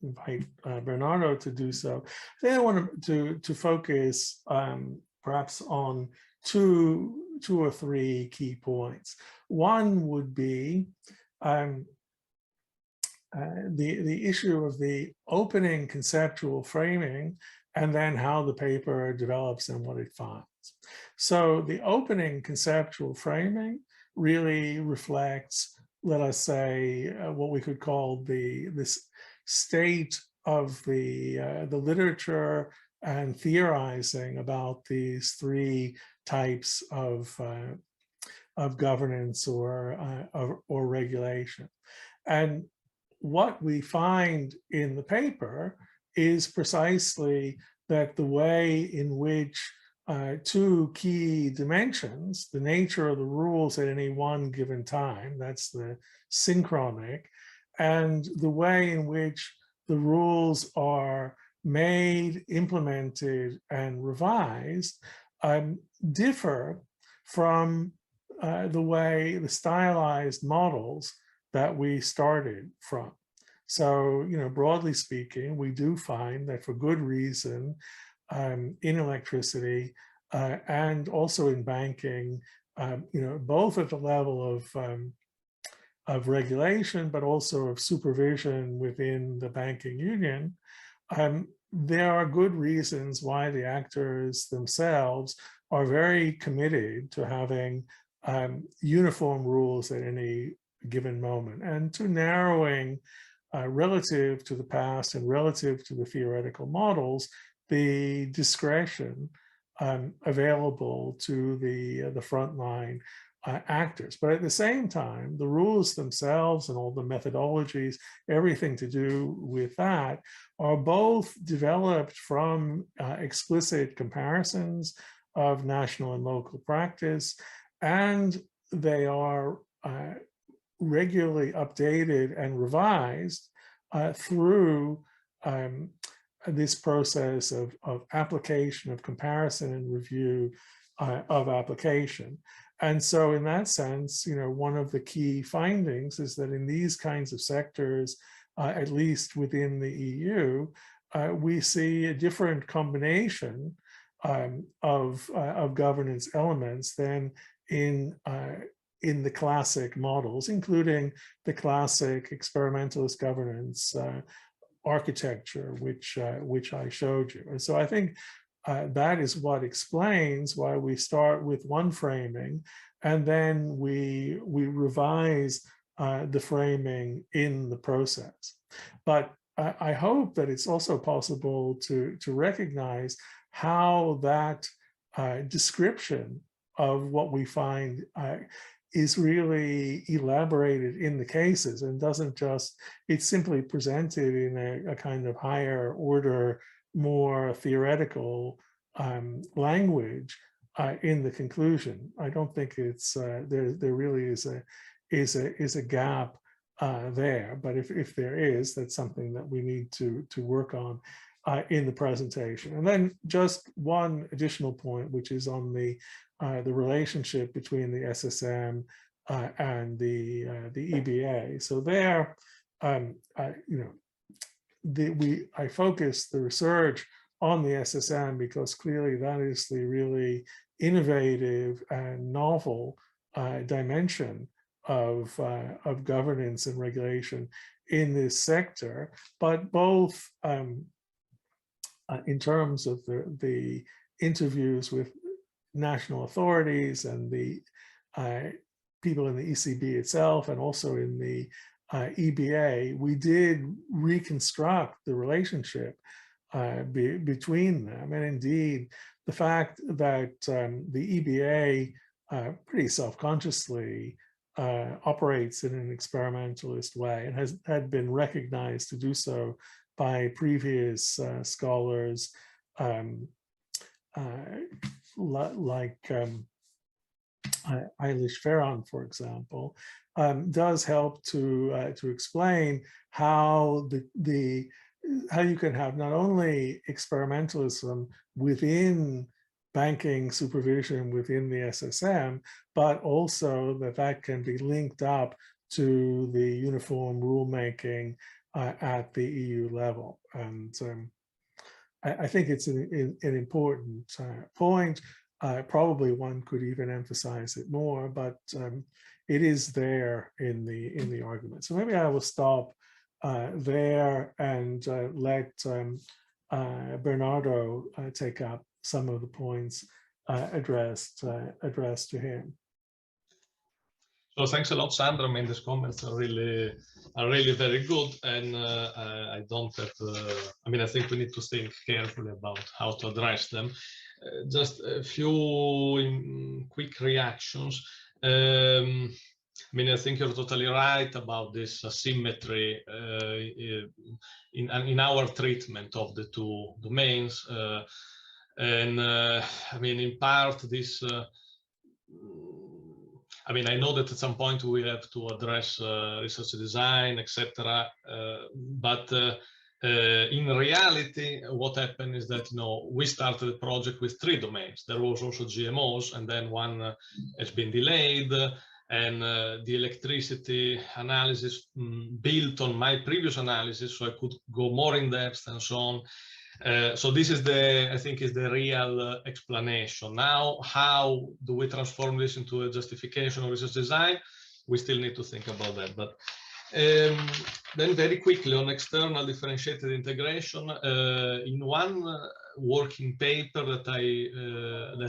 invite Bernardo to do so. Then I want to focus perhaps on two or three key points. One would be the issue of the opening conceptual framing and then how the paper develops and what it finds. So the opening conceptual framing really reflects, let us say, what we could call this state of the literature and theorizing about these three types of governance or regulation. And what we find in the paper is precisely that the way in which two key dimensions, the nature of the rules at any one given time, that's the synchronic, and the way in which the rules are made, implemented, and revised differ from the stylized models that we started from. So, broadly speaking, we do find that for good reason in electricity and also in banking, both at the level of regulation, but also of supervision within the banking union, there are good reasons why the actors themselves are very committed to having uniform rules at any given moment and to narrowing relative to the past and relative to the theoretical models, the discretion available to the frontline actors. But at the same time, the rules themselves and all the methodologies, everything to do with that, are both developed from explicit comparisons of national and local practice, and they are regularly updated and revised through this process of application, of comparison and review of application. And so in that sense, one of the key findings is that in these kinds of sectors, at least within the EU, we see a different combination of governance elements than in the classic models, including the classic experimentalist governance architecture, which I showed you. And so I think that is what explains why we start with one framing and then we revise the framing in the process. But I hope that it's also possible to recognize how that description of what we find is really elaborated in the cases and doesn't just, it's simply presented in a kind of higher order, more theoretical language in the conclusion. I don't think it's, there really is a gap there, but if there is, that's something that we need to work on in the presentation. And then just one additional point, which is on the relationship between the SSM and the EBA. So there, I focus the research on the SSM because clearly that is the really innovative and novel dimension of governance and regulation in this sector, but both in terms of the interviews with national authorities and the people in the ECB itself, and also in the EBA, we did reconstruct the relationship between them. And indeed, the fact that the EBA pretty self-consciously operates in an experimentalist way and had been recognized to do so by previous scholars like Eilish Ferran, for example, does help to explain how how you can have not only experimentalism within banking supervision within the SSM, but also that can be linked up to the uniform rulemaking at the EU level. And I think it's an important point. Probably one could even emphasize it more, but it is there in the argument. So maybe I will stop there and let Bernardo take up some of the points addressed to him. So thanks a lot, Sandra. I mean, these comments are really very good, and I don't have. I mean, I think we need to think carefully about how to address them. Just a few quick reactions. I mean, I think you're totally right about this asymmetry in our treatment of the two domains, and I mean, in part, this. I mean, I know that at some point we have to address research design, etc. But in reality, what happened is that, we started the project with 3 domains. There was also GMOs, and then one has been delayed. And the electricity analysis built on my previous analysis, so I could go more in depth and so on. So this is I think is the real explanation. Now, how do we transform this into a justification of research design? We still need to think about that. But then very quickly on external differentiated integration, in one working paper that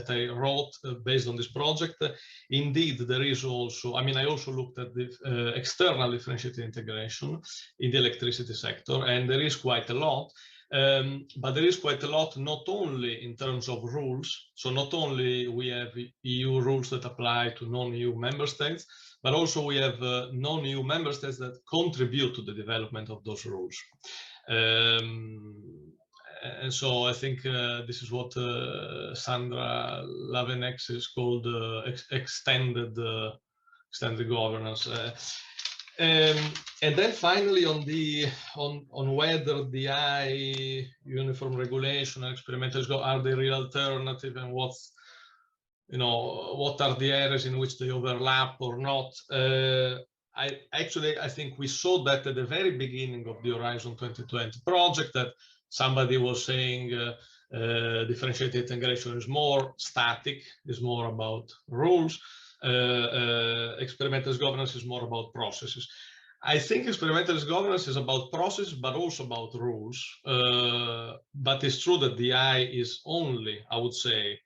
I wrote based on this project, indeed there is also, I mean, I also looked at the external differentiated integration in the electricity sector, and there is quite a lot. But there is quite a lot, not only in terms of rules. So not only we have EU rules that apply to non-EU member states, but also we have non-EU member states that contribute to the development of those rules. And so I think this is what Sandra Lavenex is called extended governance. And then finally on whether DI, uniform regulation, and experimentalism are the real alternative, and what are the areas in which they overlap or not. I think we saw that at the very beginning of the Horizon 2020 project, that somebody was saying differentiated integration is more static, is more about rules. Experimentalist governance is more about processes. I think experimentalist governance is about process, but also about rules. But it's true that DI is only, I would say,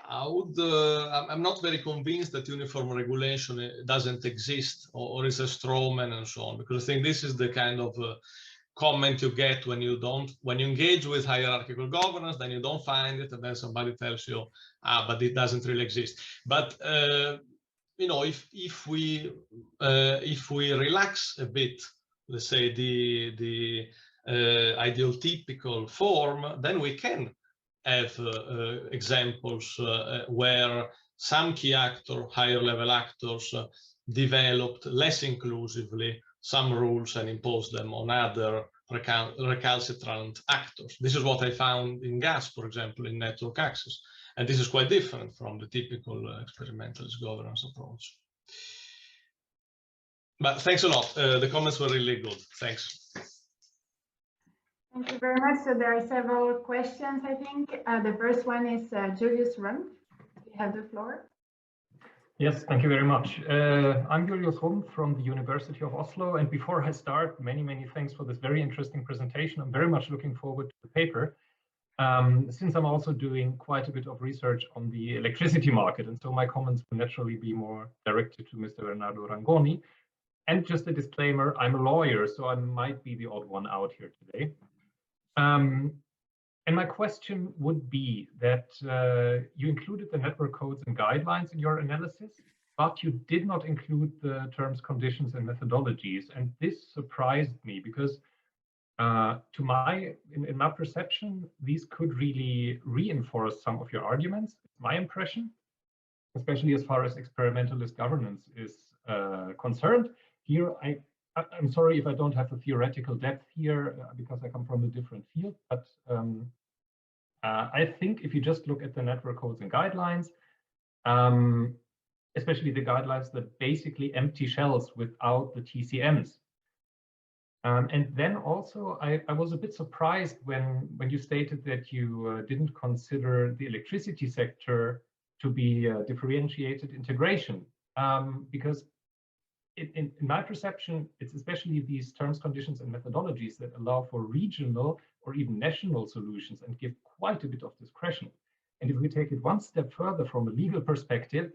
I'm not very convinced that uniform regulation doesn't exist or is a straw man and so on, because I think this is the kind of comment you get when you engage with hierarchical governance, then you don't find it, and then somebody tells you, but it doesn't really exist. But you know, if we relax a bit, let's say the ideotypical form, then we can have examples where some key actor, higher level actors, developed less inclusively some rules and imposed them on other recalcitrant actors. This is what I found in gas, for example, in network access. And this is quite different from the typical experimentalist governance approach. But thanks a lot. The comments were really good. Thanks. Thank you very much. So there are several questions, I think. The first one is Julius Rumpf. You have the floor. Yes, thank you very much. I'm Julius Rumpf from the University of Oslo. And before I start, many thanks for this very interesting presentation. I'm very much looking forward to the paper, since I'm also doing quite a bit of research on the electricity market. And so my comments will naturally be more directed to Mr. Bernardo Rangoni. And just a disclaimer, I'm a lawyer, so I might be the odd one out here today. And my question would be that you included the network codes and guidelines in your analysis, but you did not include the terms, conditions, and methodologies. And this surprised me because in my perception, these could really reinforce some of your arguments. It's my impression, especially as far as experimentalist governance is concerned. Here, I'm sorry if I don't have a theoretical depth here because I come from a different field, but I think if you just look at the network codes and guidelines, especially the guidelines that basically empty shells without the TCMs. And then also, I was a bit surprised when you stated that you didn't consider the electricity sector to be differentiated integration, because in my perception, it's especially these terms, conditions, and methodologies that allow for regional or even national solutions and give quite a bit of discretion. And if we take it one step further from a legal perspective,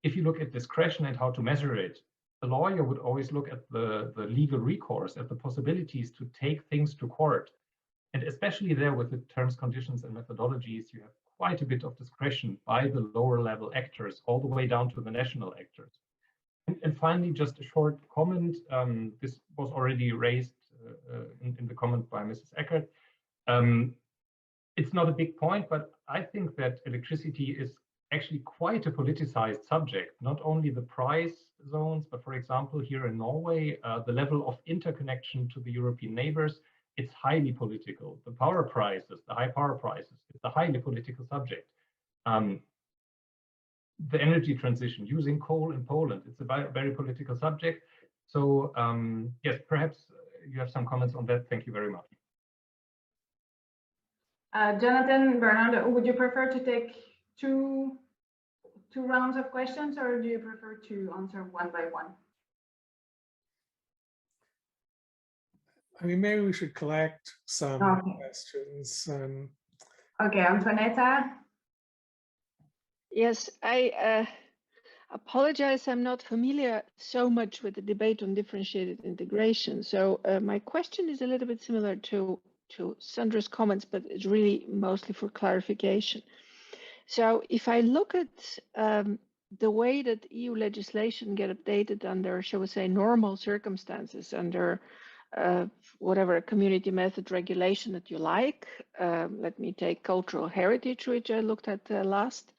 if you look at discretion and how to measure it, a lawyer would always look at the legal recourse, at the possibilities to take things to court. And especially there with the terms, conditions, and methodologies, you have quite a bit of discretion by the lower level actors all the way down to the national actors. And finally, just a short comment. This was already raised in the comment by Mrs. Eckert. It's not a big point, but I think that electricity is actually quite a politicized subject. Not only the price zones, but for example, here in Norway, the level of interconnection to the European neighbors, it's highly political. The power prices, the high power prices, it's a highly political subject. The energy transition, using coal in Poland, it's a very political subject. So yes, perhaps you have some comments on that. Thank you very much. Jonathan, Bernardo, would you prefer to take two rounds of questions, or do you prefer to answer one by one? I mean, maybe we should collect some questions. Okay, Antoinetta. Yes, I apologize. I'm not familiar so much with the debate on differentiated integration. So my question is a little bit similar to Sandra's comments, but it's really mostly for clarification. So if I look at the way that EU legislation get updated under, shall we say, normal circumstances, under whatever community method regulation that you like, let me take cultural heritage, which I looked at last.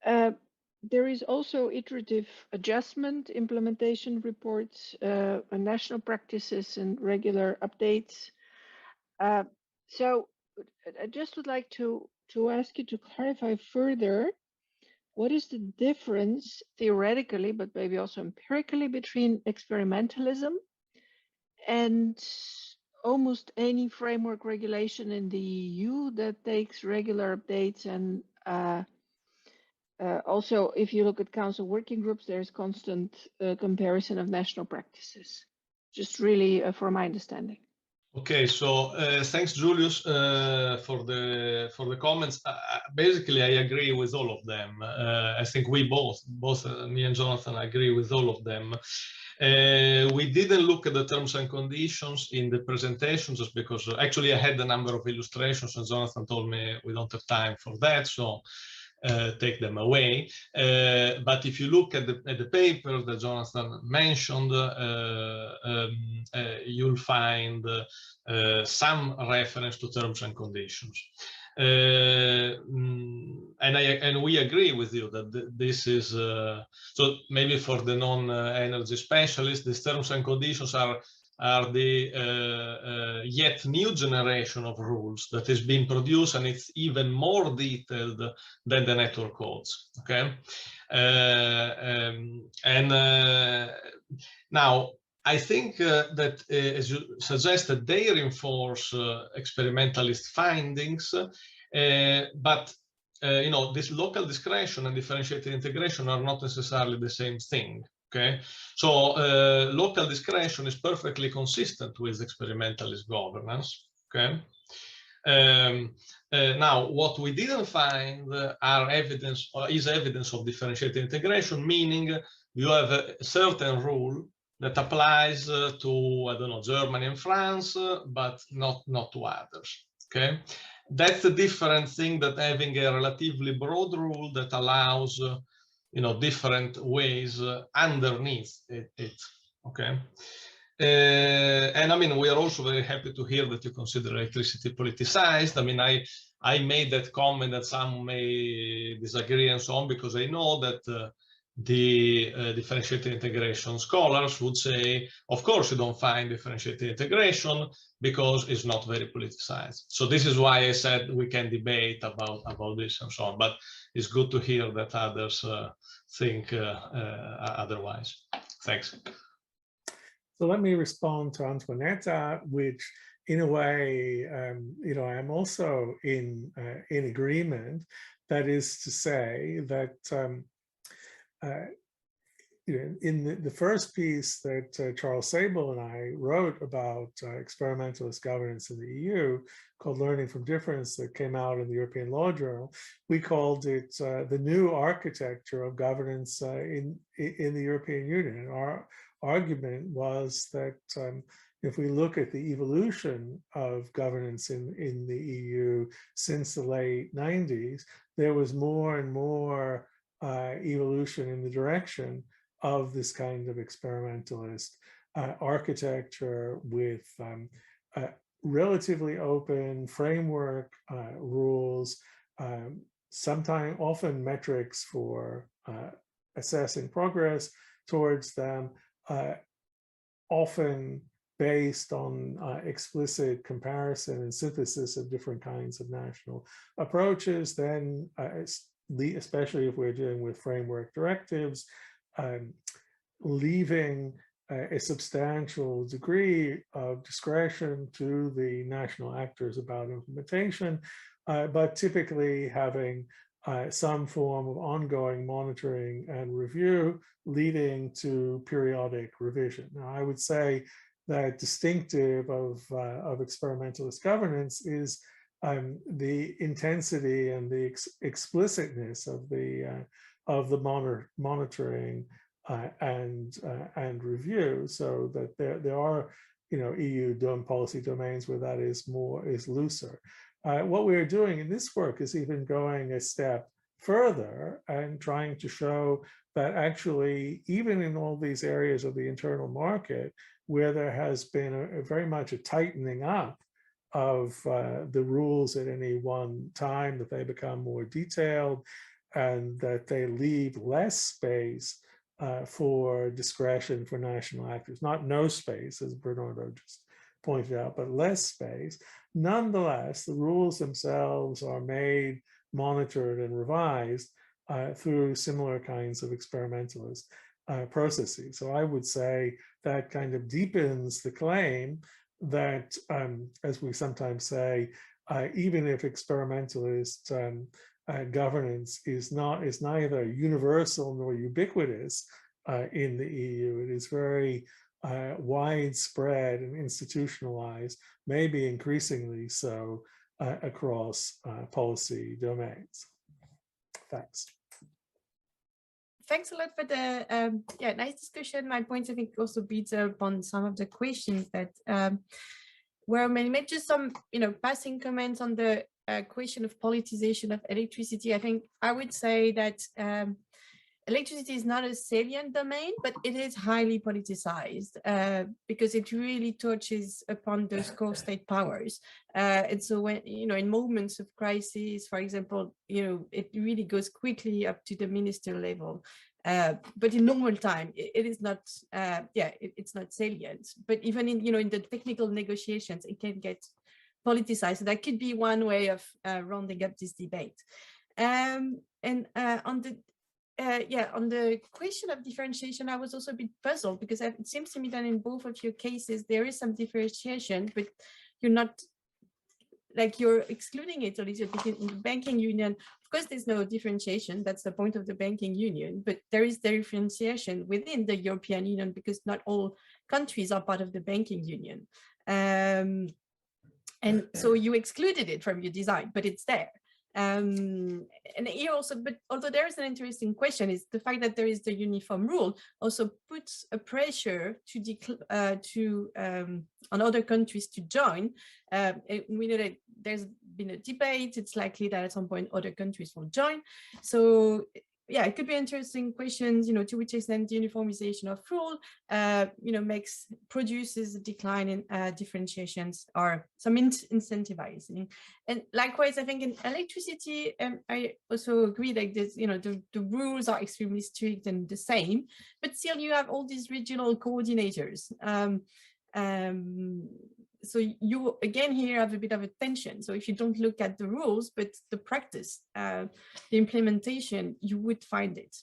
There is also iterative adjustment, implementation reports, national practices, and regular updates. So I just would like to ask you to clarify further, what is the difference theoretically, but maybe also empirically, between experimentalism and almost any framework regulation in the EU that takes regular updates? And also, if you look at council working groups, there's constant comparison of national practices, just really for my understanding. Okay, so thanks, Julius, for the comments. Basically, I agree with all of them. I think we both me and Jonathan, agree with all of them. We didn't look at the terms and conditions in the presentation just because actually I had a number of illustrations and Jonathan told me we don't have time for that, so take them away. But if you look at the paper that Jonathan mentioned, you'll find some reference to terms and conditions. And we agree with you that this is so maybe for the non-energy specialists, these terms and conditions are the yet new generation of rules that is being produced, and it's even more detailed than the network codes. Okay, now I think that, as you suggested, they reinforce experimentalist findings, but you know, this local discretion and differentiated integration are not necessarily the same thing. Okay, so local discretion is perfectly consistent with experimentalist governance. Okay, now what we didn't find are evidence of differentiated integration, meaning you have a certain rule that applies to, I don't know, Germany and France, but not to others. Okay, that's a different thing than having a relatively broad rule that allows you know, different ways underneath it. Okay, and I mean, we are also very happy to hear that you consider electricity politicized. I mean, I made that comment that some may disagree and so on, because I know that the differentiated integration scholars would say, of course, you don't find differentiated integration because it's not very politicized. So this is why I said we can debate about this and so on. But it's good to hear that others think otherwise. Thanks. So let me respond to Antoinetta, which in a way, you know, I'm also in agreement. That is to say that you know, in the first piece that Charles Sable and I wrote about experimentalist governance in the EU, called Learning from Difference, that came out in the European Law Journal, we called it the new architecture of governance in the European Union. And our argument was that if we look at the evolution of governance in the EU since the late 90s, there was more and more evolution in the direction of this kind of experimentalist architecture with relatively open framework rules, sometimes often metrics for assessing progress towards them, often based on explicit comparison and synthesis of different kinds of national approaches. Then especially if we're dealing with framework directives, leaving a substantial degree of discretion to the national actors about implementation, but typically having some form of ongoing monitoring and review leading to periodic revision. Now, I would say that distinctive of experimentalist governance is the intensity and the explicitness of the monitoring and review, so that there are, you know, EU policy domains where that is looser. What we're doing in this work is even going a step further and trying to show that actually, even in all these areas of the internal market where there has been a very much a tightening up of the rules at any one time, that they become more detailed and that they leave less space for discretion for national actors. Not no space, as Bernardo just pointed out, but less space. Nonetheless, the rules themselves are made, monitored, and revised through similar kinds of experimentalist processes. So I would say that kind of deepens the claim that, as we sometimes say, even if experimentalist governance is neither universal nor ubiquitous in the EU, it is very widespread and institutionalized, maybe increasingly so across policy domains. Thanks. Thanks a lot for the nice discussion. My points, I think, also beats upon some of the questions that were made. Just some, passing comments on the question of politicization of electricity. I think I would say that electricity is not a salient domain, but it is highly politicized because it really touches upon those core state powers. And so when, in moments of crisis, for example, it really goes quickly up to the minister level. But in normal time, it is not, it's not salient. But even in, in the technical negotiations, it can get politicized. So that could be one way of rounding up this debate. On the question of differentiation, I was also a bit puzzled because it seems to me that in both of your cases, there is some differentiation, but you're not, like you're excluding it, or at least in the banking union. Of course, there's no differentiation. That's the point of the banking union, but there is differentiation within the European Union because not all countries are part of the banking union. And so you excluded it from your design, but it's there. And here also, but although there is an interesting question, is the fact that there is the uniform rule also puts a pressure on other countries to join. We know that there's been a debate. It's likely that at some point other countries will join. So yeah, it could be interesting questions, to which extent the uniformization of rule, produces a decline in differentiations or some incentivizing. And likewise, I think in electricity, I also agree that this, the rules are extremely strict and the same, but still you have all these regional coordinators. So you again here have a bit of a tension. So if you don't look at the rules, but the practice, the implementation, you would find it.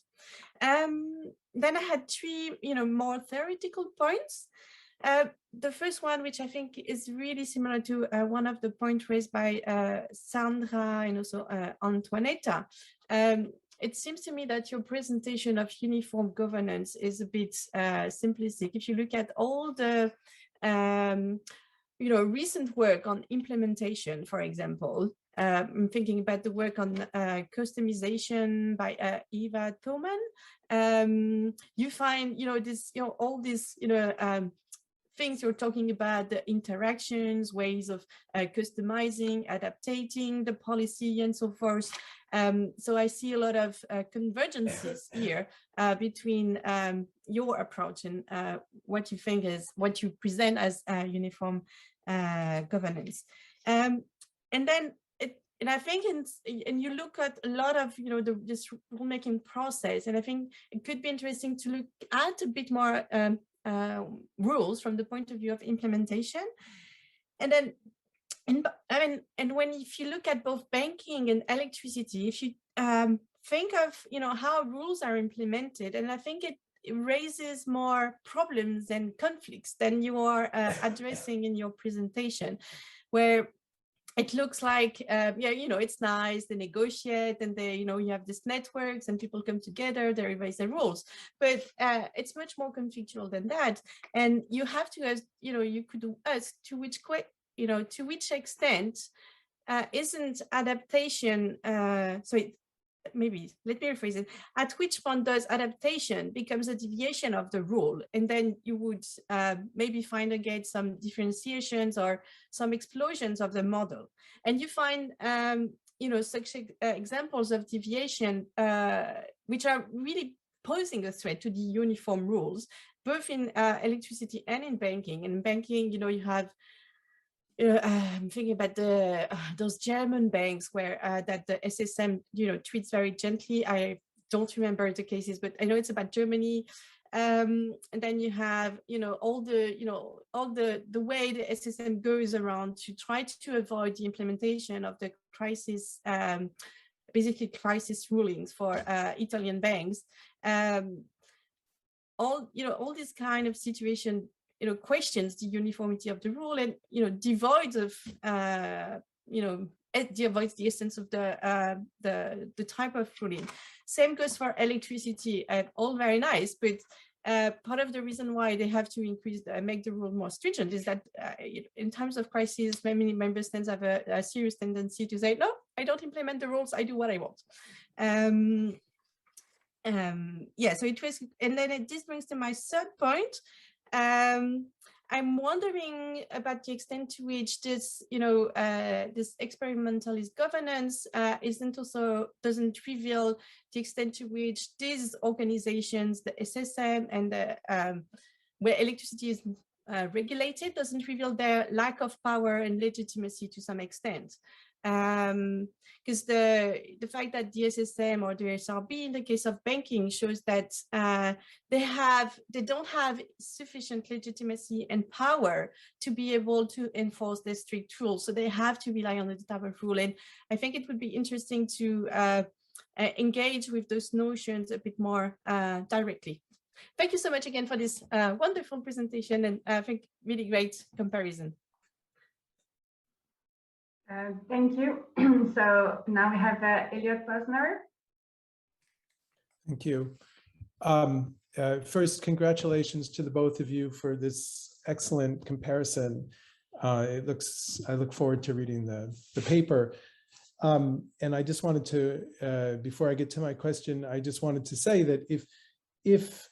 Then I had three, more theoretical points. The first one, which I think is really similar to one of the points raised by Sandra and also Antoinetta. It seems to me that your presentation of uniform governance is a bit simplistic. If you look at all the recent work on implementation, for example, I'm thinking about the work on customization by Eva Thoman. You find, all these, things you're talking about, the interactions, ways of customizing, adapting the policy and so forth. So I see a lot of convergences here between your approach and what you think is, what you present as uniform governance. And then, and I think, and you look at a lot of, this rulemaking process, and I think it could be interesting to look at a bit more rules from the point of view of implementation. And then, and if you look at both banking and electricity, if you think of, how rules are implemented, and I think it raises more problems and conflicts than you are addressing in your presentation, where it looks like, it's nice, they negotiate and they, you have these networks and people come together, they revise the rules, but it's much more conflictual than that. And you have to ask, you could ask to which extent isn't adaptation, maybe let me rephrase it, at which point does adaptation becomes a deviation of the rule, and then you would maybe find again some differentiations or some explosions of the model. And you find such examples of deviation which are really posing a threat to the uniform rules, both in electricity and in banking. And in banking, you have I'm thinking about those German banks where that the SSM treats very gently. I don't remember the cases, but I know it's about Germany. And then you have all the way the SSM goes around to try to avoid the implementation of the crisis, basically crisis rulings for Italian banks. All this kind of situation questions the uniformity of the rule and, devoid of, it avoids the essence of the type of ruling. Same goes for electricity, all very nice, but part of the reason why they have to make the rule more stringent is that in times of crisis, many member states have a serious tendency to say, no, I don't implement the rules, I do what I want. Yeah, so it was, and then this brings to my third point. I'm wondering about the extent to which this, this experimentalist governance doesn't reveal the extent to which these organizations, the SSM and the where electricity is regulated, doesn't reveal their lack of power and legitimacy to some extent. Because the fact that the SSM or the SRB in the case of banking shows that they don't have sufficient legitimacy and power to be able to enforce their strict rules. So they have to rely on the type of rule. And I think it would be interesting to engage with those notions a bit more directly. Thank you so much again for this wonderful presentation, and I think really great comparison. Thank you. So now we have Elliot Posner. Thank you. First, congratulations to the both of you for this excellent comparison. I look forward to reading the paper. And I just wanted to, before I get to my question, I just wanted to say that if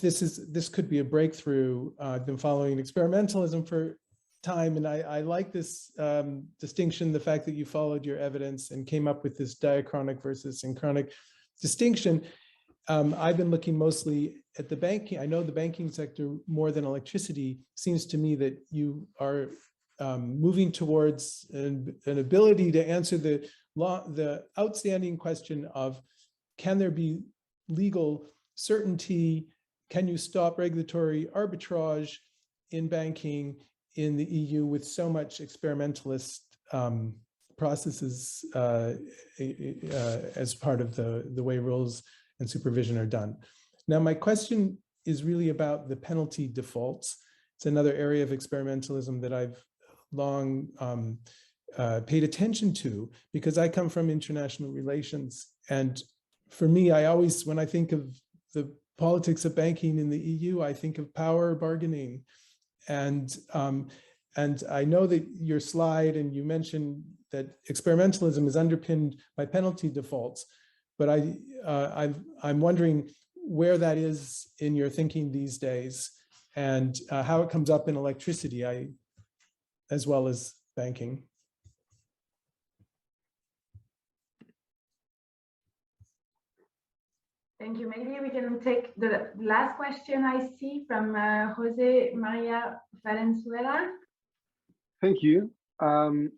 this could be a breakthrough, I've been following experimentalism for time, and I like this distinction, the fact that you followed your evidence and came up with this diachronic versus synchronic distinction. I've been looking mostly at the banking. I know the banking sector more than electricity. Seems to me that you are moving towards an ability to answer the outstanding question of, can there be legal certainty? Can you stop regulatory arbitrage in banking in the EU with so much experimentalist processes as part of the way rules and supervision are done? Now, my question is really about the penalty defaults. It's another area of experimentalism that I've long paid attention to, because I come from international relations. And for me, I always, when I think of the politics of banking in the EU, I think of power bargaining. And I know that your slide, and you mentioned that experimentalism is underpinned by penalty defaults, but I'm wondering where that is in your thinking these days, and how it comes up in electricity, as well as banking. Thank you. Maybe we can take the last question I see from Jose Maria Valenzuela. Thank you.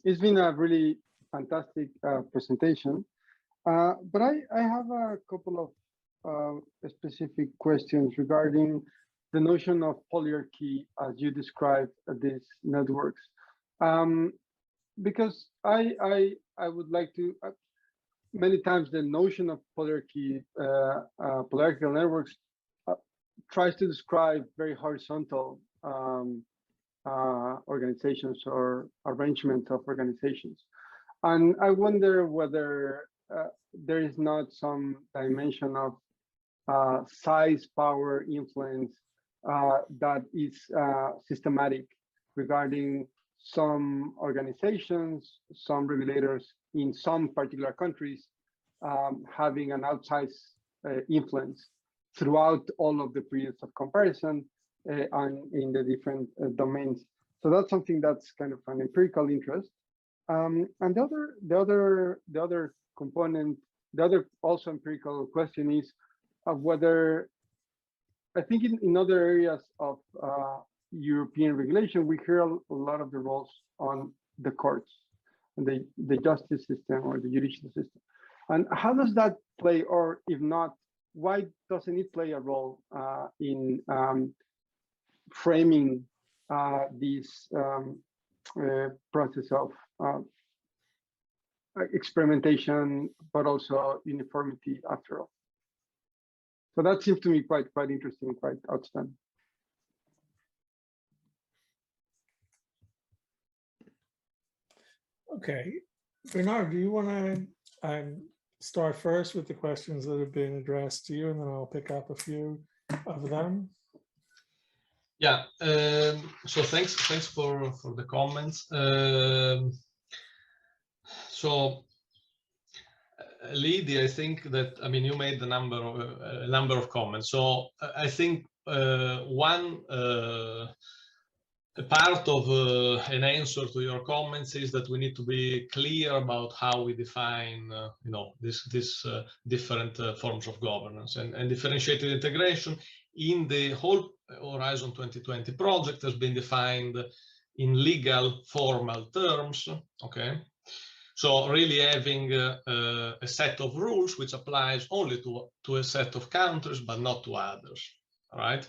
It's been a really fantastic presentation, but I have a couple of specific questions regarding the notion of polyarchy as you described these networks, because I would like to. Many times the notion of polyarchy, polyarchical networks, tries to describe very horizontal organizations or arrangement of organizations. And I wonder whether there is not some dimension of size, power, influence that is systematic regarding some organizations, some regulators in some particular countries having an outsized influence throughout all of the periods of comparison and in the different domains. So that's something that's kind of an empirical interest. And the other component, the other also empirical question is whether, I think in other areas of European regulation, we hear a lot of the roles on the courts and the justice system or the judicial system. And how does that play, or if not, why doesn't it play a role in framing this process of experimentation, but also uniformity after all? So that seems to me quite interesting, quite outstanding. Okay, Bernardo, do you want to start first with the questions that have been addressed to you, and then I'll pick up a few of them? Yeah, so thanks for the comments. So Lydie, I think that, I mean, you made a number of comments. So I think one part of an answer to your comments is that we need to be clear about how we define, you know, this different forms of governance, and differentiated integration in the whole Horizon 2020 project has been defined in legal formal terms. Okay. So really having a set of rules which applies only to a set of countries, but not to others, all right?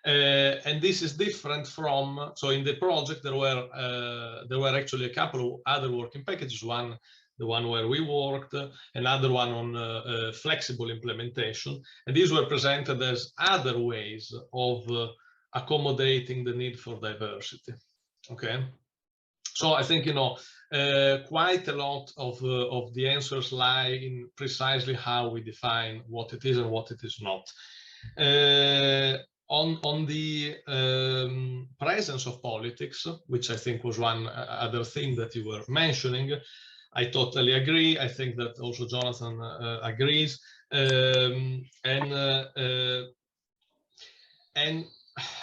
And this is different from, so in the project there were actually a couple of other working packages, the one where we worked, another one on flexible implementation, and these were presented as other ways of accommodating the need for diversity, okay? So I think, you know, quite a lot of the answers lie in precisely how we define what it is and what it is not. On the presence of politics, which I think was one other thing that you were mentioning, I totally agree. I think that also Jonathan agrees. And I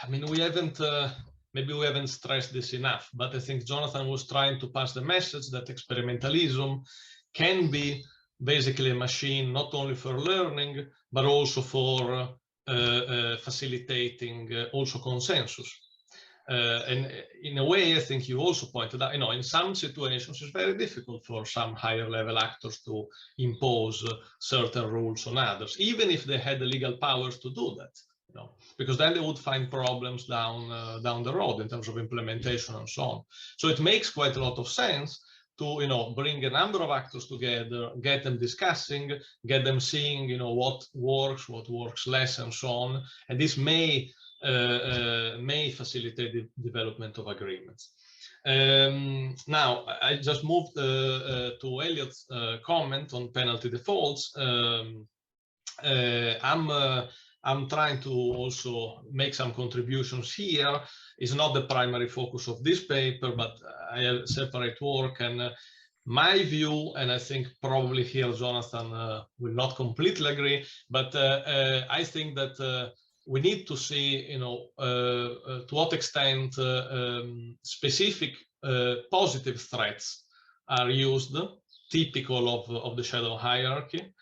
mean, we haven't, maybe we haven't stressed this enough, but I think Jonathan was trying to pass the message that experimentalism can be basically a machine not only for learning, but also for facilitating also consensus. And in a way, I think you also pointed out, you know, in some situations it's very difficult for some higher level actors to impose certain rules on others, even if they had the legal powers to do that. You know, because then they would find problems down the road in terms of implementation and so on. So it makes quite a lot of sense to, you know, bring a number of actors together, get them discussing, get them seeing, you know, what works less, and so on. And this may facilitate the development of agreements. Now, I just moved to Elliot's comment on penalty defaults. I'm trying to also make some contributions here. It's not the primary focus of this paper, but I have separate work, and my view, and I think probably here Jonathan will not completely agree, but I think that we need to see, you know, to what extent specific positive threats are used, typical of the shadow hierarchy,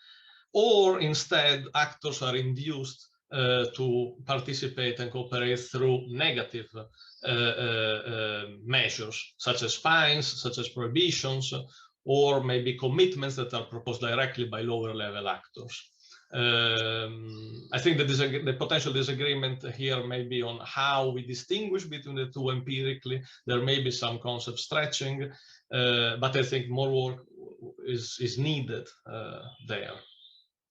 or instead actors are induced to participate and cooperate through negative measures, such as fines, such as prohibitions, or maybe commitments that are proposed directly by lower level actors. I think that the potential disagreement here may be on how we distinguish between the two empirically. There may be some concept stretching, but I think more work is needed there.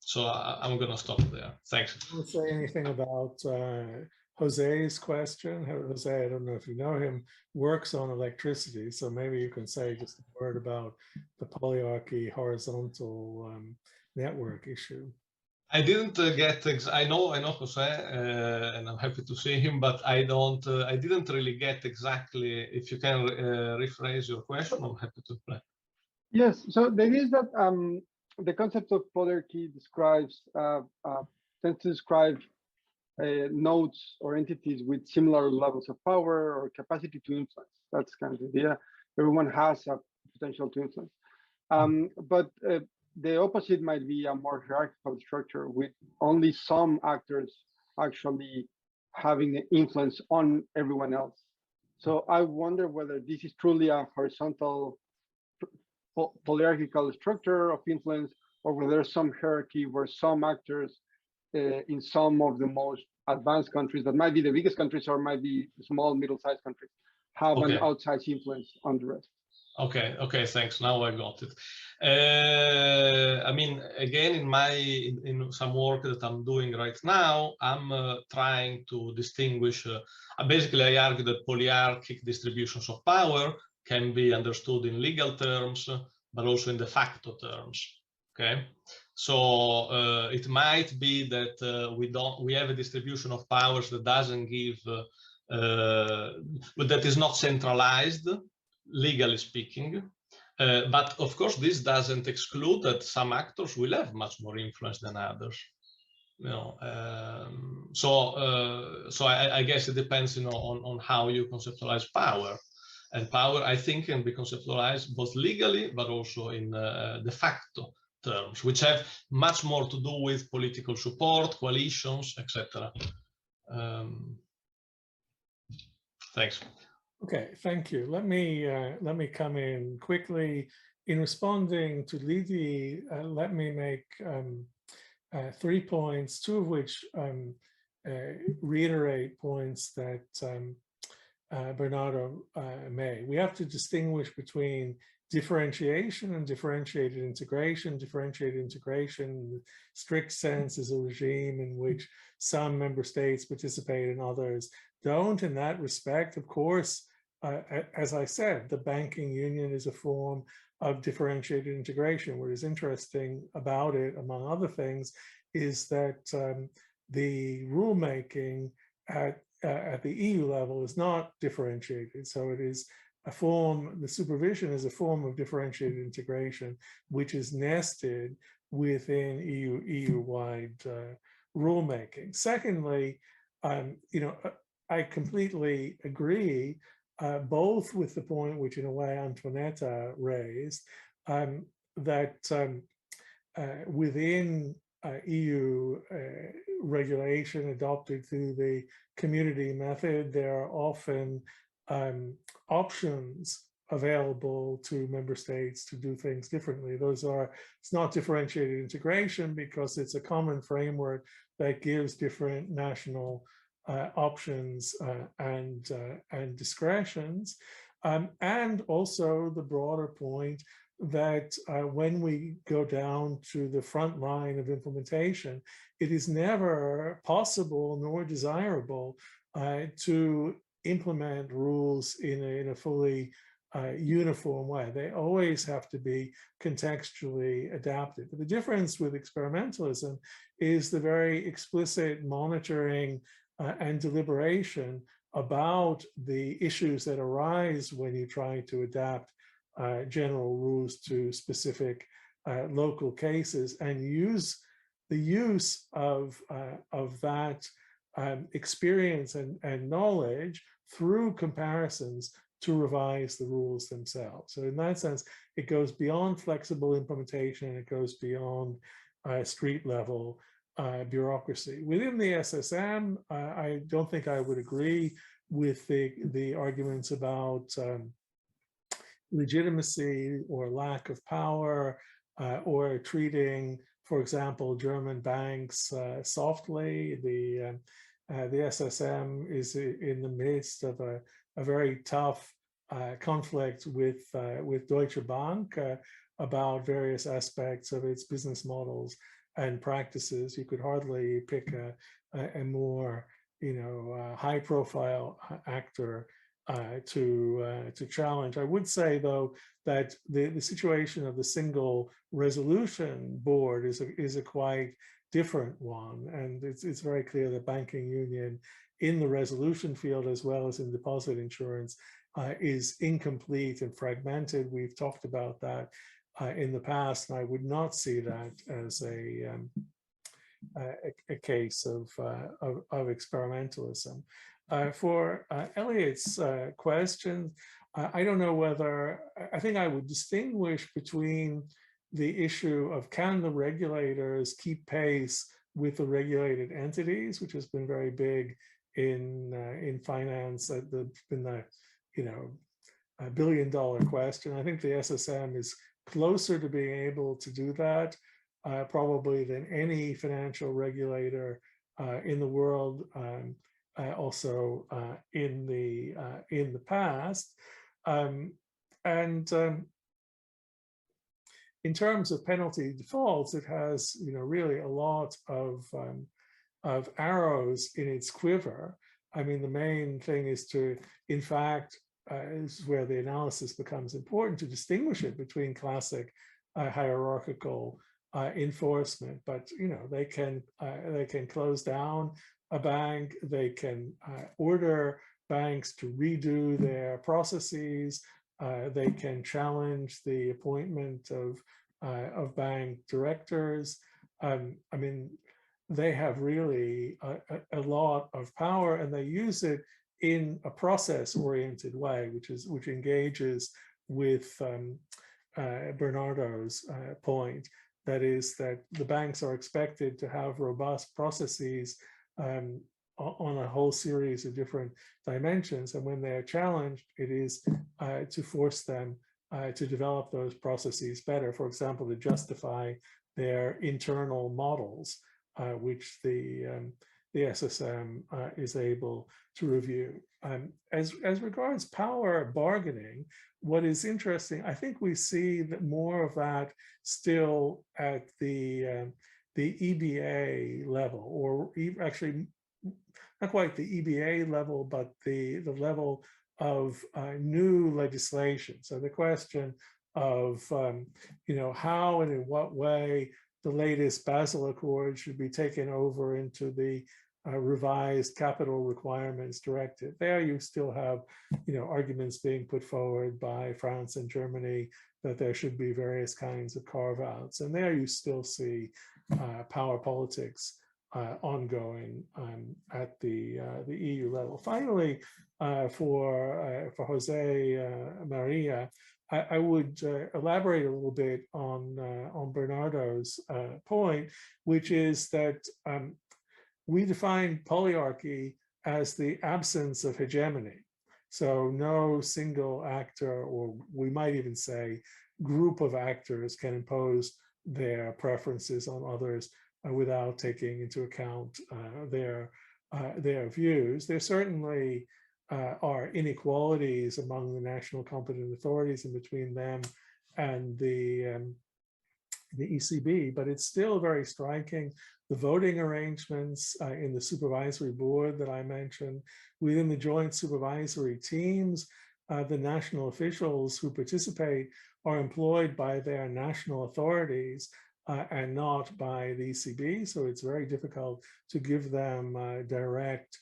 So I'm going to stop there. Thanks. I won't say anything about Jose's question. Jose, I don't know if you know him, works on electricity. So maybe you can say just a word about the polyarchy horizontal network issue. I didn't get, I know Jose, and I'm happy to see him, but I didn't really get exactly, if you can rephrase your question, I'm happy to play. Yes, so the idea is that the concept of polyarchy describes, tends to describe nodes or entities with similar levels of power or capacity to influence. That's kind of the idea. Everyone has a potential to influence. But the opposite might be a more hierarchical structure with only some actors actually having an influence on everyone else. So I wonder whether this is truly a horizontal polyarchical structure of influence, or whether there's some hierarchy where some actors in some of the most advanced countries, that might be the biggest countries or might be small, middle-sized countries, have an outsized influence on the rest. Okay, thanks. Now I got it. I mean, again, in some work that I'm doing right now, I'm trying to distinguish. Basically, I argue that polyarchic distributions of power can be understood in legal terms, but also in de facto terms. Okay, So it might be that we have a distribution of powers that doesn't give, that is not centralized, legally speaking. But of course, this doesn't exclude that some actors will have much more influence than others. You know, so I guess it depends, you know, on how you conceptualize power. And power, I think, can be conceptualized both legally but also in de facto terms, which have much more to do with political support, coalitions, etc. Thanks. Okay, thank you. Let me come in quickly. In responding to Lydie, let me make 3 points, 2 of which reiterate points that Bernardo made. We have to distinguish between differentiation and differentiated integration. Differentiated integration, in the strict sense, is a regime in which some member states participate and others don't. In that respect, of course, as I said, the banking union is a form of differentiated integration. What is interesting about it, among other things, is that the rulemaking at the EU level is not differentiated. So it is a form, the supervision is a form of differentiated integration, which is nested within EU-wide rulemaking. Secondly, you know, I completely agree both with the point which, in a way, Antoinetta raised, that within EU regulation adopted through the community method, there are often options available to member states to do things differently. Those are, it's not differentiated integration because it's a common framework that gives different national options and discretions. And also the broader point that when we go down to the front line of implementation, it is never possible nor desirable to implement rules in a fully uniform way. They always have to be contextually adapted. But the difference with experimentalism is the very explicit monitoring and deliberation about the issues that arise when you try to adapt general rules to specific local cases, and the use of that experience and knowledge through comparisons to revise the rules themselves. So in that sense, it goes beyond flexible implementation, and it goes beyond street level bureaucracy. Within the SSM, I don't think I would agree with the arguments about legitimacy or lack of power, or treating, for example, German banks softly. The SSM is in the midst of a very tough conflict with Deutsche Bank about various aspects of its business models and practices. You could hardly pick a more, you know, high-profile actor to challenge. I would say, though, that the situation of the single resolution board is a quite different one, and it's very clear that banking union in the resolution field as well as in deposit insurance is incomplete and fragmented. We've talked about that in the past, and I would not see that as a case of experimentalism. For Elliot's question, I don't know whether, I think I would distinguish between the issue of can the regulators keep pace with the regulated entities, which has been very big in finance. That's been the, you know, $1 billion question. I think the SSM is closer to being able to do that probably than any financial regulator in the world. Also in the past, in terms of penalty defaults, it has, you know, really a lot of arrows in its quiver. I mean, the main thing is to, in fact, is where the analysis becomes important, to distinguish it between classic hierarchical enforcement, but they can close down a bank, they can order banks to redo their processes, they can challenge the appointment of bank directors. I mean, they have really a lot of power, and they use it in a process-oriented way, which engages with Bernardo's point. That is that the banks are expected to have robust processes on a whole series of different dimensions. And when they are challenged, it is to force them to develop those processes better. For example, to justify their internal models, which the SSM is able to review. As regards power bargaining, what is interesting, I think we see that more of that still at the EBA level, or actually not quite the EBA level, but the level of new legislation. So the question of how and in what way the latest Basel Accord should be taken over into the revised capital requirements directive. There you still have arguments being put forward by France and Germany that there should be various kinds of carve-outs, and there you still see power politics ongoing at the EU level. Finally, for Jose Maria, I would elaborate a little bit on Bernardo's point, which is that we define polyarchy as the absence of hegemony. So no single actor, or we might even say group of actors, can impose their preferences on others without taking into account their views. There certainly are inequalities among the national competent authorities and between them and the ECB, but it's still very striking. The voting arrangements in the supervisory board that I mentioned, within the joint supervisory teams, the national officials who participate are employed by their national authorities and not by the ECB. So it's very difficult to give them direct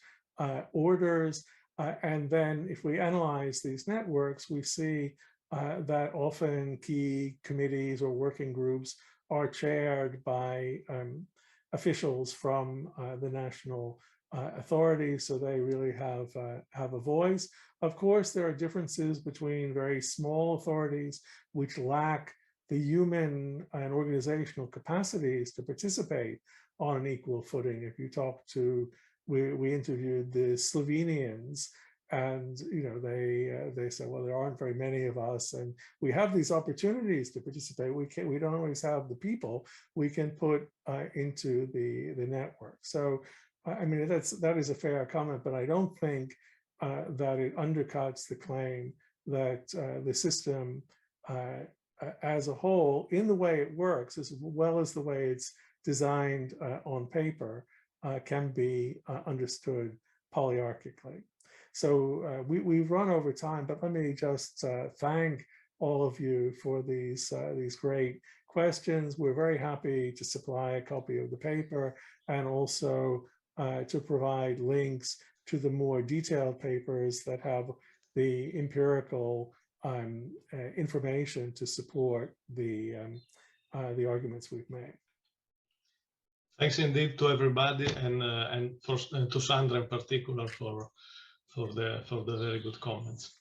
orders. And then if we analyze these networks, we see that often key committees or working groups are chaired by officials from the national authorities, so they really have a voice. Of course, there are differences between very small authorities which lack the human and organizational capacities to participate on an equal footing. If you talk to, we interviewed the Slovenians, and they said, well, there aren't very many of us, and we have these opportunities to participate. We don't always have the people we can put into the network. So I mean, that is a fair comment, but I don't think that it undercuts the claim that the system as a whole, in the way it works, as well as the way it's designed on paper, can be understood polyarchically. So we've run over time, but let me just thank all of you for these great questions. We're very happy to supply a copy of the paper, and also to provide links to the more detailed papers that have the empirical information to support the arguments we've made. Thanks indeed to everybody, and to Sandra in particular for the very good comments.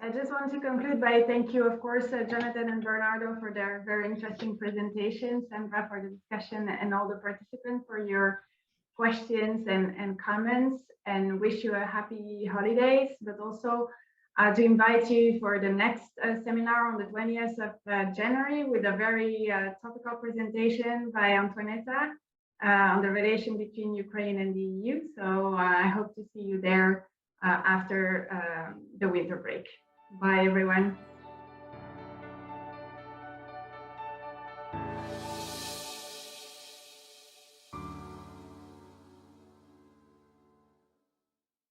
I just want to conclude by thank you, of course, Jonathan and Bernardo for their very interesting presentations, Sandra for the discussion, and all the participants for your questions and comments, and wish you a happy holidays, but also to invite you for the next seminar on the 20th of January with a very topical presentation by Antoinetta on the relation between Ukraine and the EU. So I hope to see you there after the winter break. Bye, everyone.